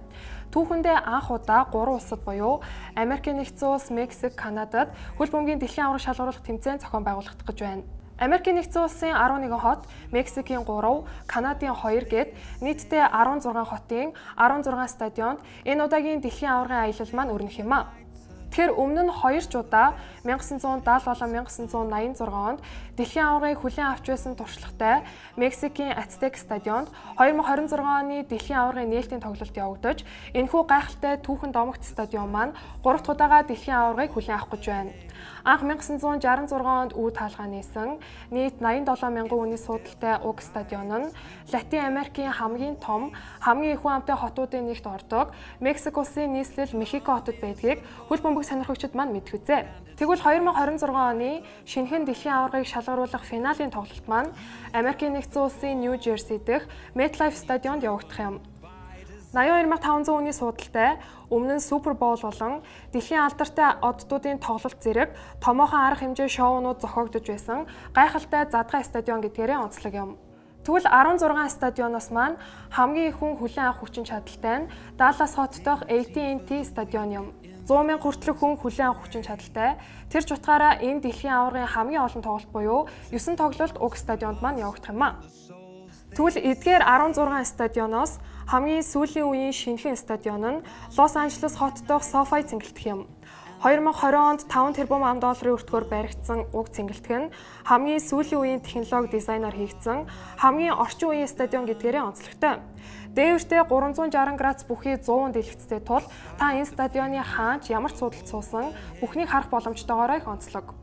Түүхэндээ анх удаа 3 улсад буюу Америкийн нэгдсэн улс, Мексик, Канадад хөл бөмбөгийн дэлхийн авраг шалгаруулах тэмцээн зохион байгуулагдах гэж байна. Америкийн нэгдсэн улсын 11 хот, Мексикийн 3, Канадын 2 гээд нийтдээ 16 хотын 16 стадионд энэ удаагийн дэлхийн аврагын аялал маань өрнөх юм а. Тэгэхээр өмнө нь 2 удаа 1970 болон 1986 онд дэлхийн аврагыг хүлээн авч байсан туршлагатай Мексикийн Ацтек стадионд 2026 оны дэлхийн аврагын нээлтийн тоглолт явагдаж энэхүү гайхалтай түүхэн домогт стадион маань 3 дахь удаага дэлхийн аврагыг хүлээн авах гэж байна. Анх 1966 онд үе таалгаа нээсэн нийт 87 мянган хүний суудалтай уг стадион нь Латин Америкийн хамгийн том, хамгийн их хүн амтай хотуудын нэгт ордог Мексик улсын нийслэл Мехико хотод байдгийг хөл бөмбөг сонирхогчид маань мэдвүзээ. Тэгвэл 2026 оны шинэхэн дэлхийн аврагыг шалгаруулах финалийн тоглолт маань Америкийн нэгдсэн улсын Нью Жерси дэх MetLife стадионд явагдах юм. 82500 хүний суудалтай өмнө нь Супер Боул болон дэлхийн алдартай оддуудын тоглолт зэрэг томоохон арга хэмжээ шоунууд зохиогдож байсан гайхалтай задгай стадион гэдгээрээ онцлог юм. Тэгвэл 16 стадионоос маань хамгийн их хүн хүлээн авах хүчин чадалтай нь Даллас хот дох AT&T стадион юм. 100 мянга хүртэлх хүн хүлээн авах хүчин чадалтай. Тэр ч утгаараа энэ дэлхийн аврагын хамгийн олон тоглолт буюу 9 тоглолт уг стадионд маань явагдах юм а. Тэгвэл эдгээр 16 стадионоос хамгийн сүүлийн үеийн шинэхэн стадион нь Лос Анжелес хот дох SoFi цэнгэлдэх юм. 2020 онд 5 тэрбум $5 өртгөөр баригдсан уг цэнгэлдэх нь хамгийн сүүлийн үеийн технологи дизайнаар хийгдсэн хамгийн орчин үеийн стадион гэдгээрээ онцлогтой. Дээвэртээ 360 градус бүхий 100 дэлгэцтэй тул та энэ стадионы хаанч ямар ч судалт суусан бүхнийг харах боломжтойгоор их онцлог.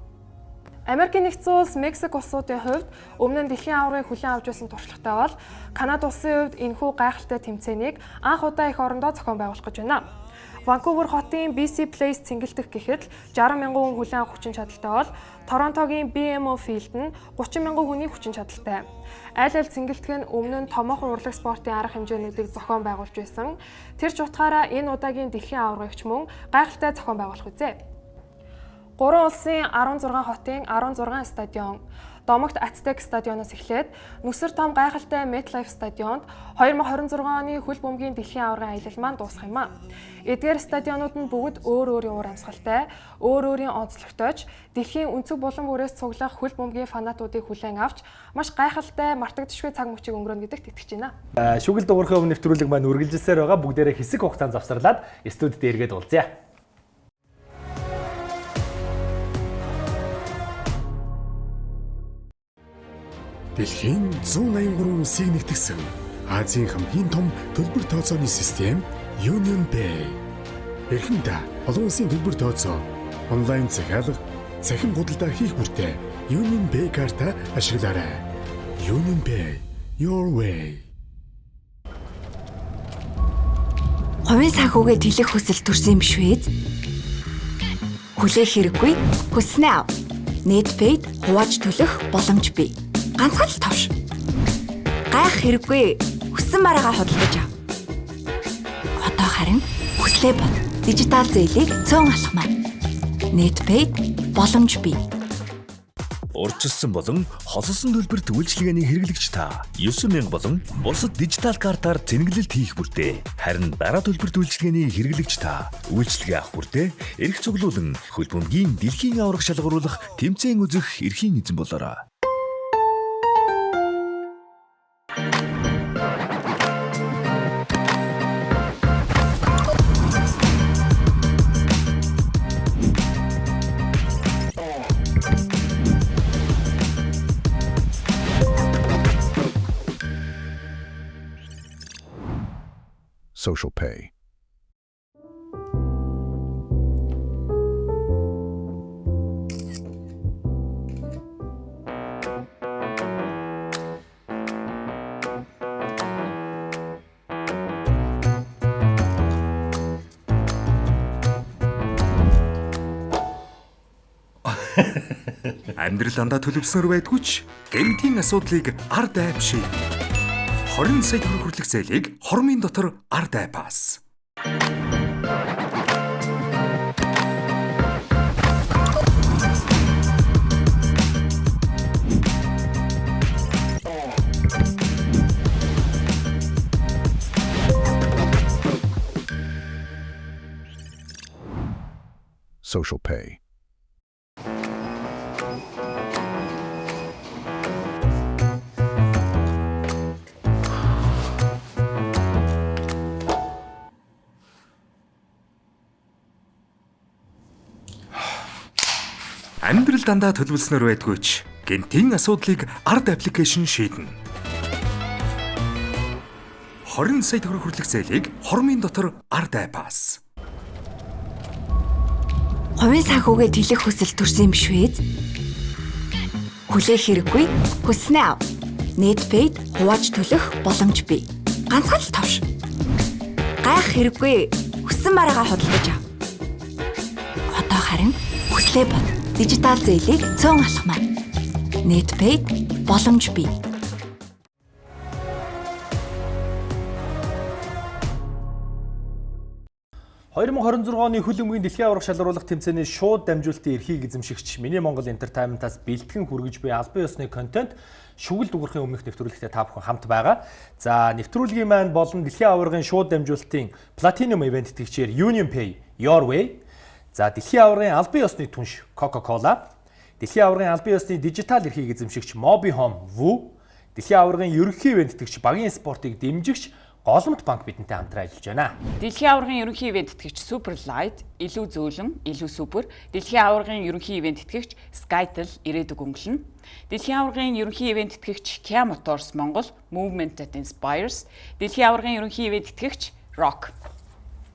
Америкийн нэгдсэн улс, Мексик улсуудын хувьд өмнө нь дэлхийн аврагыг хүлээн авч байсан туршлагатай бол Канада улсын хувьд энэхүү гайхалтай тэмцээнийг анх удаа их орондоо зохион байгуулах гэж байна. Ванкувер хотын BC Place цэнгэлдэх гэхэд 60 мянган хүн хүлээн авах хүчин чадалтай бол Торонтогийн BMO Field нь 30 мянган хүний хүчин чадалтай. Аль аль цэнгэлдэх нь өмнө нь томоохон урлаг спортын арга хэмжээнүүдийг зохион байгуулж байсан. Тэр ч утгаараа энэ удаагийн дэлхийн аврагч мөн гайхалтай зохион байгуулах үзье. 3 улсын 16 хотын 16 стадион Домогт Ацтек стадионоос эхлээд нүсэр том гайхалтай MetLife стадионд 2026 оны хөл бөмбөгийн дэлхийн аврагын аялал маань дуусах юм а. Эдгээр стадионууд нь бүгд өөр өөрийн уур амьсгалтай, өөр өөрийн онцлогтойч дэлхийн өнцөг булан бүрээс цуглах хөл бөмбөгийн фанатуудыг хүлээн авч маш гайхалтай мартагдашгүй цаг мөчийг өнгөрөөнө гэдэгт итгэж байна. Шүгэл дуурахын өмнө нэвтрүүлэг маань үргэлжилсээр байгаа. Бүгдээрээ хэсэг хугацаанд завсарлаад студид эргээд уулзъя. Дэлхийн 183 улсыг нэгтгэсэн Азийн хамгийн том төлбөр тооцооны систем Union Pay. Эрхэндээ олон улсын төлбөр тооцоо, онлайн захиалга, цахим худалдаа хийх бүртээ Union Pay картаа ашиглаарай. Union Pay, your way. Хувийн санхүүгээ тэлэх хүсэл төрсөн юм биш үү? Хүлээх хэрэггүй. Хүснээ ав. Netpaid хувааж төлөх боломж бий. Ганцхан л товш. Гайх хэрэггүй. Хүссэн мараагаа худалдаж ав. Одоо харин хүслээ бод. Дижитал зээлийг цөөн алхмаа. Netpaid боломж бий. Урьдчилсан болон хосолсон төлбөрт үйлчилгээний хэрэглэгч та 9000 болон бусад дижитал картаар зэнгэлэлт хийх бүртээ. Харин дараа төлбөрт үйлчилгээний хэрэглэгч та үйлчилгээ авах бүртээ эрх цуглуулан хөл бөмбөгийн дэлхийн аврах шалгаруулах тэмцээн үзэх эрхийн эзэн болоорой. Social Pay. Амьдрал дандаа төлөвснөр байдгүй ч гэмтийн асуудлыг ард айп шиг 20 сая төгрөг хүртэлх зээлийг хормын дотор ард айпаас. Social Pay. Амьдрал дандаа төлөвлөснөр байдгүй ч гэмтийн асуудлыг ард аппликейшн шийднэ. 20 сая төгрөг хүртэлх зээлийг хормын дотор ард айпаас. Хувийн санхүүгээ тэлэх хүсэл төрсөн юм биш үү? Хүлээх хэрэггүй. Хүснээ ав. Netpaid хувааж төлөх боломж бий. Ганцхан л товш. Гайх хэрэггүй. Хүссэн мараагаа худалдаж ав. Одоо харин хүслээ бод. Дижитал зээлийг цөөн алхмаа. Netpaid боломж бий. ...2026 оны хөл өмгийн дэлхийн аврах шалгаруулах тэмцээний шууд дамжуулалтын эрхийг эзэмшигч Миний Монгол Entertainment-аас бэлтгэн хүргэж буй албан ёсны контент шүгэл дугуурхын өмнөх нэвтрүүлэгтээ та бүхэн хамт байгаа. За нэвтрүүлгийн маань болон дэлхийн аваргын шууд дамжуулалтын Platinum event тэтгэгчээр Union Pay, Your Way. За дэлхийн аваргын албан ёсны түнш Coca-Cola, дэлхийн аваргын албан ёсны дижитал эрхийг эзэмшигч Mobi Home, Woo, дэлхийн аваргын ерөнхий ивент тэтгэгч багийн спортыг дэмжигч Голомт банк бидэнтэй хамтран ажиллаж байна. Дэлхийн аваргын ерөнхий ивент тэтгэгч Super Light, илүү зөөлөн, илүү супер. Дэлхийн аваргын ерөнхий ивент тэтгэгч Skytel, ирээдүг өнгөлнө. Дэлхийн аваргын ерөнхий ивент тэтгэгч Kia Motors Монгол, Movement that Inspires. Дэлхийн аваргын ерөнхий ивент тэтгэгч Rock.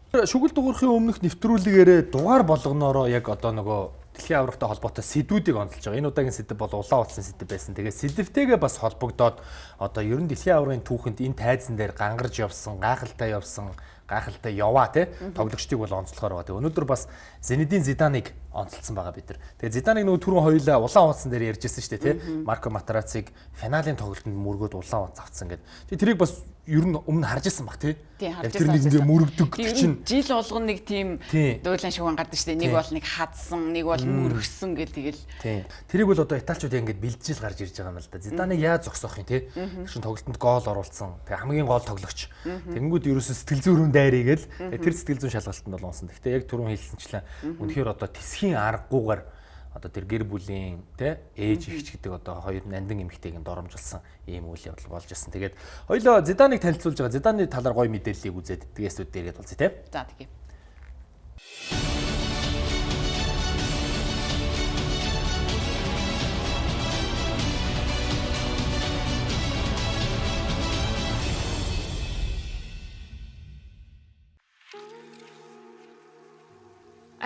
Шүгэл дугуурхын өмнөх нэвтрүүлгээрээ дугаар болгоноороо яг одоо нөгөө дэлхийн аврагтай холбоотой сэдвүүдийг онцолж байгаа. Энэ удаагийн сэдв бол улаан утасны сэдв байсан. Тэгээд сэдвтэйгээ бас холбогдоод одоо ер нь дэлхийн аврагын түүхэнд энэ тайзан дээр гангарж явсан, гайхалтай яваа тий тоглогчдыг бол онцлохоор байгаа. Өнөөдөр бас Зинедин Зиданыг онцлсан байгаа бид нар. Тэгээд Зиданыг нөгөө түрүүн хоёулаа улаан утсан дээр ярьжсэн шүү дээ тий. Марко Матерациг финалийн тоглолтод мөргөөд улаан утас авцсан гэдэг. Тэгээд тэрийг бас ер нь өмнө харж ирсэн баг тий. Яг тэр нэг ингээ мөрөгдөг чинь жил болгоно нэг тийм дуулан шуган гардаг шүү дээ. Нэг бол нэг хадсан, нэг бол мөргсөн гэл тэгэл. Тэрийг бол одоо италичууд ингээд бэлдэж гарч ирж байгаа юм л да. Зиданыг яаж зогсоох юм тий. Тэгшин тоглолтод гол оруулсан. Тэг хамгийн гол тоглогч. Тэнгүүд ерөөсө сэтгэл зүйн дайрыгээл тэр сэтгэл зүйн шалгалтанд бол унсан. Гэхдээ яг түрүүн хэлсэнчлэн үнэхээр одоо тисхийн аргагүйгээр одоо тэр гэр бүлийн тэ ээж ихч гэдэг одоо хоёр нандин эмэгтэйг доромжилсан ийм үйл явдал болж ирсэн. Тэгээд хоёлоо Зиданыг танилцуулж байгаа. Зиданы талаар гоё мэдээллийг үзээд тэгээсүүд дээргээд болцъё тэ. За тэгье.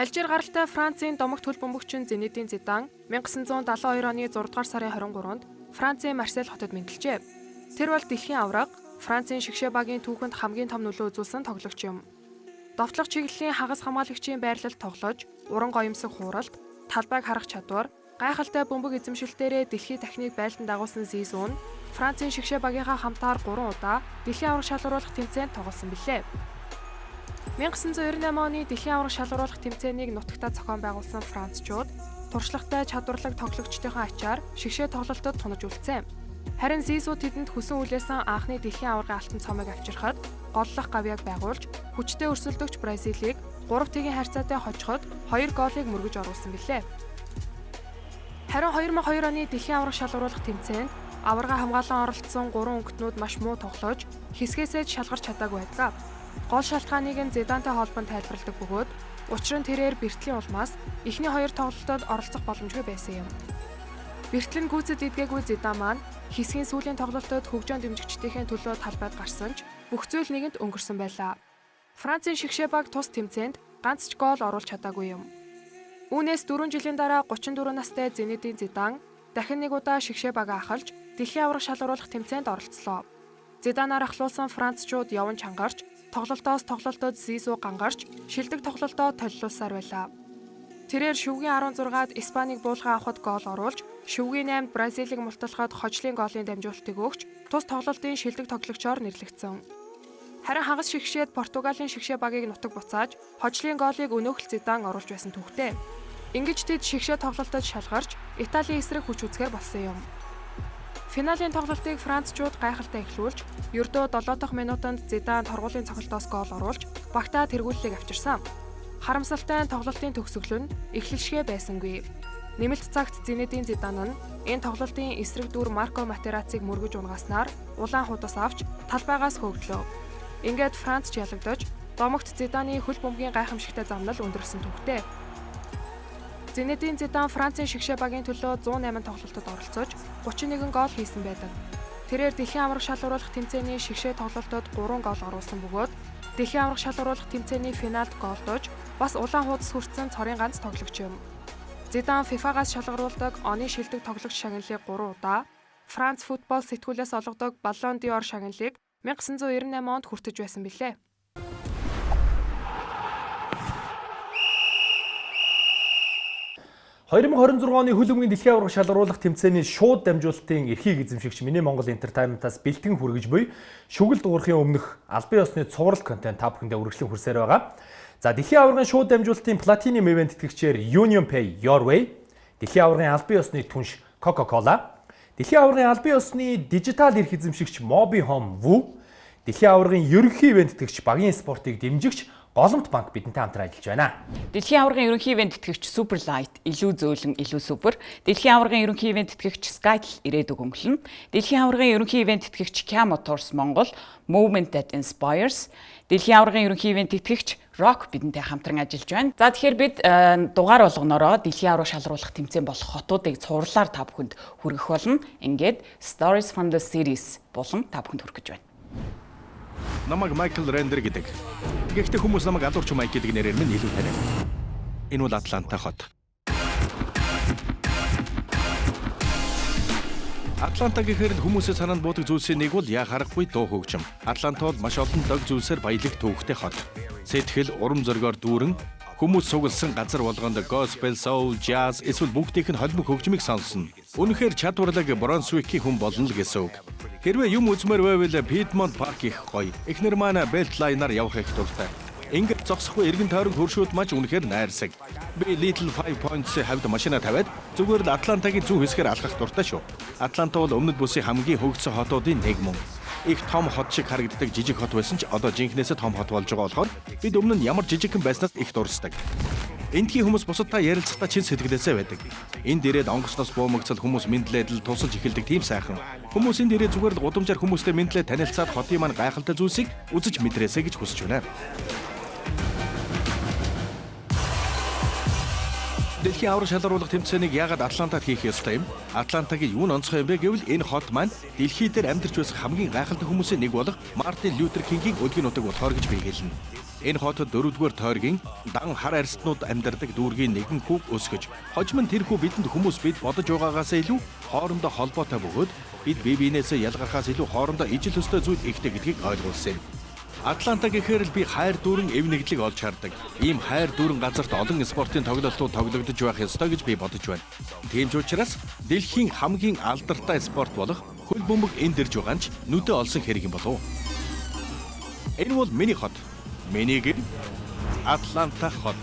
Алжир гаралтай Францын домогт хөл бөмбөгчин Зинедин Зидан 1972 оны 6 дугаар сарын 23-нд Францын Марсель хотод мэндэлжээ. Тэр бол дэлхийн аварга, Францын шигшээ багийн түүхэнд хамгийн том нөлөө үзүүлсэн тоглогч юм. Довтлох чиглэлийн хагас хамгаалагчийн байрлалд тоглож, уран гоёмсог хууралт, талбайг харах чадвар, гайхалтай бөмбөг эзэмшилтээрээ дэлхийн техник байлдан дагуулсан Зизу нь Францын шигшээ багийнхаа хамтаар 3 удаа дэлхийн аварга шалгаруулах тэмцээнд тоглосон билээ. 1998 оны дэлхийн аварга шалгаруулах тэмцээнийг нутагтаа зохион байгуулсан францчууд туршлагатай чадварлаг тоглогчдын ачаар шигшээ тоглолтод тунаж үлдсэн. Харин Зизу тэдэнд хүсэн үлээсэн анхны дэлхийн аваргын алтан цомыг авчирхад голлох гавьяаг байгуулж хүчтэй өрсөлдөгч Бразилийг 3-1 харьцаатай хожиход 2 голыг мөргөж оруулсан билээ. Харин 2002 оны дэлхийн аварга шалгаруулах тэмцээнд аварга хамгаалан оролцсон 3 өнгөтнүүд маш муу тоглож хэсгээсээ шалгарч чадаагүй байдаг. Гол шалтгааныг нь Зидантай холбоон тайлбарладаг бөгөөд учир нь тэрээр бэртлийн улмаас эхний 2 тоглолтод оролцох боломжгүй байсан юм. Бэртэл нь гүйцэд идгээгүй Зидан маань хэсгийн сүүлийн тоглолтод хөгжөөн дэмжигчдийн төлөө талбайд гарсан ч бүх зүйл нэгэнд өнгөрсөн байлаа. Францын шигшээ баг тус тэмцээнд ганц ч гол оруулж чадаагүй юм. Үүнээс 4 жилийн дараа 34 настай Зинедин Зидан дахин нэг удаа шигшээ бага ахалж дэлхийн аварга шалгаруулах тэмцээнд оролцлоо. Зиданаар ахлуулсан францчууд яван чангарч, тоглолтоос тоглолтод Зизу гангарч, шилдэг тоглолтоо толилуулсаар байлаа. Тэрээр шүвгийн 16-ад Испанийг буулган авахд гол оруулж, шүвгийн 8-д Бразилийг мултлахад хожлын голын дамжуулалтыг өгч, тус тоглолтын шилдэг тоглогчоор нэрлэгдсэн. Харин хагас шигшээд Португалийн шигшээ багийг нутаг буцааж, хожлын голыг өнөөхөл Зидан оруулж байсан түүхтэй. Ингэж тэд шигшээ тоглолтод шалгарч, Италийн эсрэг хүч үзэхээр болсон юм. Финалийн тоглолтыг францчууд гайхалтай эхлүүлж, ердөө 7 дахь минутанд Зидан торгуулийн цогцолтоос гол оруулж, багтаа тэргүүллийг авчирсан. Харамсалтай нь тоглолтын төгсгөл нь эхлэлшгэ байсангүй. Нэмэлт цагт Зинедин Зидан нь энэ тоглолтын эсрэг дүр Марко Матерациг мөргөж унгааснаар улаан хуудас авч талбайгаас хөөгдлөө. Ингээд Франц ялагдаж, домогт Зиданы хөл бөмбөгийн гайхамшигтай замнал өндөрсөн түүхтэй. Зинедин Зидан Францын шигшээ багийн төлөө 108 тоглолтод оролцож 31 гол хийсэн байдаг. Тэрээр дэлхийн аварга шалгаруулах тэмцээний шигшээ тоглолтод 3 гол оруулсан бөгөөд дэлхийн аварга шалгаруулах тэмцээний финалд голдож бас улаан хуудас хүртсэн цорын ганц тоглогч юм. Зидан FIFA-гаас шалгаруулдаг оны шилдэг тоглогч шагналыг 3 удаа, Франц футбол сэтгүүлээс олгодог Ballon d'Or шагналыг 1998 онд хүртэж байсан билээ. «2026 оны хөл өмгийн дэлхийн аварга шалгаруулах тэмцээний шууд дамжуулалтын эрхийг эзэмшигч Миний Монгол Entertainment-аас бэлтгэн хүргэж буй шүгэл дуурахын өмнөх албан ёсны цуврал контент та бүхэндээ үргэлжлэн хүрсээр байгаа. За дэлхийн аваргын шууд дамжуулалтын Platinum event тэтгэгчээр Union Pay Your Way, дэлхийн аваргын албан ёсны түнш Coca-Cola, дэлхийн аваргын албан ёсны дижитал эрх эзэмшигч Mobi Home Woo, дэлхийн аваргын ерөнхий ивент тэтгэгч Багийн спортыг дэмжигч Голомт банк бидэнтэй хамтран ажиллаж байна. Дэлхийн аваргын ерөнхий ивент тэтгэгч Superlight илүү зөөлөн илүү супер. Дэлхийн аваргын ерөнхий ивент тэтгэгч Skytel ирээдүг өнгөлөн. Дэлхийн аваргын ерөнхий ивент тэтгэгч Kia Motors Монгол Movement that Inspires. Дэлхийн аваргын ерөнхий ивент тэтгэгч Rock бидэнтэй хамтран ажиллаж байна. За тэгэхээр бид дугаар болгоноороо дэлхийн аварга шалгаруулах тэмцээн болох хотуудыг цувралаар та бүхэнд хүргэх болно. Ингээд Stories from the Series болон та бүхэнд хүргэж байна. Намайг Майкл Рендер гэдэг. Гэхдээ хүмүүс намайг Алуурч Майк гэдэг нэрээр минь илүү танив. Энэ бол Атланта хот. Атланта гэхээр хүмүүсийн санаанд буудаг зүйлсийн нэг бол яа харахгүй дуу хөгжим. Атланта бол маш олон дог зүйлсээр баялаг төвөгтэй хот. Сэтгэл урам зоригоор дүүрэн хүмүүс сугалсан газар болгонд gospel, soul, jazz эсвэл бүгдийнх нь холимог хөгжмийг сонсно. Үнэхээр чадварлаг Брансвикийн хүн болно л гэсэн үг. Хэрвээ юм үзмээр байвал Piedmont Park их гоё. Эхнэр маань Beltline-аар явах их дуртай. Ингээд зогсохгүй эргэн тойрон хөршүүд маш үнэхээр найрсаг. Би Little 5 Points-ийн хавьд машина тавиад зүгээр л Атлантагийн зүүн хэсгээр алхах дуртай шүү. Атланта бол өмнөд бүсийн хамгийн хөгжсөн хотуудын нэг мөн. Их том хот шиг харагддаг жижиг хот байсан ч одоо жинхнээсээ том хот болж байгаа болохоор бид өмнө нь ямар жижигхэн байснаас их дурсдаг. Эндхийн хүмүүс бусадтай ярилцахдаа чин сэтгэлээсээ байдаг. Энд ирээд онгоцноос буумагцал хүмүүс мэдлээд л тусалж эхэлдэг тийм сайхан. Хүмүүс энд ирээд зүгээр л гудамжаар хүмүүстэй мэдлээ танилцаад хотын маань гайхалтай зүйлсийг үзэж мэдрээсэй гэж хүсэж байна. Дэлхийн аварга шалгаруулах тэмцээнийг яагаад Атлантад хийх ёстой юм? Атлантагийн юу н онцгой юм бэ гэвэл энэ хот маань дэлхий дээр амьдарч байсан хамгийн гайхалтай хүмүүсийн нэг болох Мартин Лютер Кингийн өдгийн нутаг болохоор гэж би хэлнэ. Энэ хотод 4-р тойргийн дан хар арьснууд амьдардаг дүүргийн нэгэн хүүг өсгөж, хожим нь тэр хүү бидэнд хүмүүс бид бодож байгаагаас илүү хоорондоо холбоотой бөгөөд бид бие биенээсээ ялгархаас илүү хоорондоо ижил төстэй зүйл ихтэй гэдгийг ойлгуулсан юм. Атланта гэхээр л би хайр дүүрэн эв нэглэг олж хардаг. Ийм хайр дүүрэн газарт олон спортын тоглолтууд тоглогдож байх ёстой гэж би бодож байна. Тийм ч учраас дэлхийн хамгийн алдартай спорт болох хөл бөмбөг энд ирж байгаа нь ч нүдэ олсон хэрэг юм болов. Энэ бол миний хот. Миний гэр Атланта хот.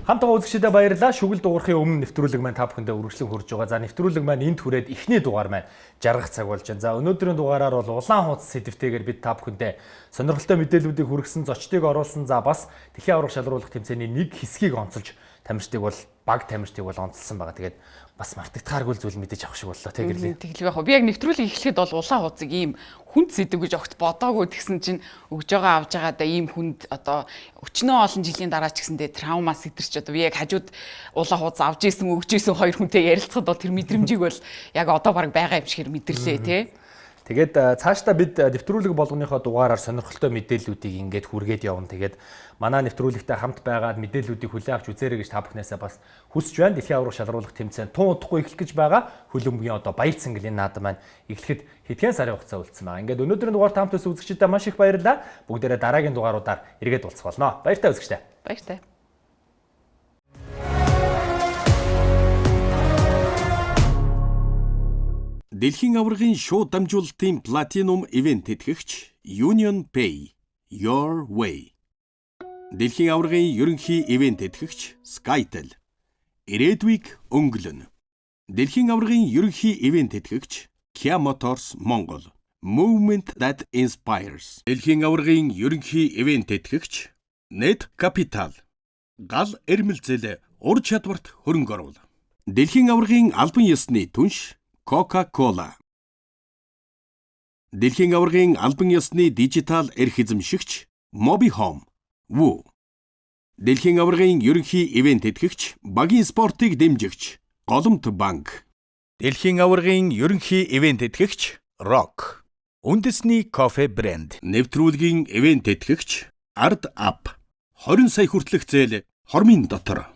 Хамтдаа үзэгчдэд баярлалаа. Шүгэл дуурахын өмнө нэвтрүүлэг маань та бүхэндээ үргэлжлэн хүрж байгаа. За нэвтрүүлэг маань энд хүрээд эхний дугаар маань жаргах цаг болж байна. За өнөөдрийн дугаараар бол улаан хуудас сэдвтэйгээр бид та бүхэндээ сонирхолтой мэдээллүүдийг хүргэсэн, зочдыг оруулсан. За бас дэлхийн аварга шалруулах тэмцээний нэг хэсгийг онцолж тамирчдыг бол баг тамирчдыг бол онцолсон байгаа. Тэгээд бас мартагдахааргүй зүйл мэдээж авах шиг боллоо те гэрлээ. Тэглэв яг. Би яг нэвтрүүлэг эхлэхэд бол улаан хуудсыг ийм хүнд сэдв гэж огт бодоогүй тэгсэн чинь өгж байгаа авж байгаадаа ийм хүнд одоо өчнөө олон жилийн дараа ч гэсэндээ травма сэтэрч одоо би яг хажууд улаан хуудас авж исэн өгж исэн хоёр хүнтэй ярилцахад бол тэр мэдрэмжийг бол яг одоо баг байгаа юм шиг мэдэрлээ те. Тэгээд цаашдаа бид нэвтрүүлэг болгоныхоо дугаараар сонирхолтой мэдээллүүдийг ингээд хүргээд явна. Тэгээд манай нэвтрүүлэгтэй хамт байгаад мэдээллүүдийг хүлээн авч үзээрэй гэж та бүхнээсээ бас хүсэж байна. Дэлхийн аварга шалруулах тэмцээн тун удахгүй эхлэх гэж байгаа. Хөл бөмбөгийн одоо баяр цэнгэлийн наадам маань эхлэхэд хэдхэн сарын хугацаа үлдсэн байгаа. Ингээд өнөөдрийн дугаарт хамт байсан үзэгчдэд маш их баярлалаа. Бүгдээрээ дараагийн дугааруудаар эргээд уулзах болно. Баяртай үзэгчдээ. Баяртай. Дэлхийн аваргын шууд дамжуулалтын платинум ивент тэтгэгч Union Pay Your Way. Дэлхийн аваргын ерөнхий ивент тэтгэгч Skytel. Ирээдүйг өнгөлнө. Дэлхийн аваргын ерөнхий ивент тэтгэгч Kia Motors Монгол. Movement that inspires. Дэлхийн аваргын ерөнхий ивент тэтгэгч Net Capital. Гал эрмэлзэл ур чадварт хөрөнгө оруул. Дэлхийн аваргын албан ёсны түнш Coca-Cola. Дэлхийн аваргын албан ёсны дижитал эрх эзэмшигч Mobihome. Woo. Дэлхийн аваргын ерөнхий ивент тэтгэгч багийн спортыг дэмжигч Голомт банк. Дэлхийн аваргын ерөнхий ивент тэтгэгч Rock. Үндэсний кофе брэнд. Нэвтрүүлгийн ивент тэтгэгч Ard App. 20 сая хүртэлх зээл хормын дотор.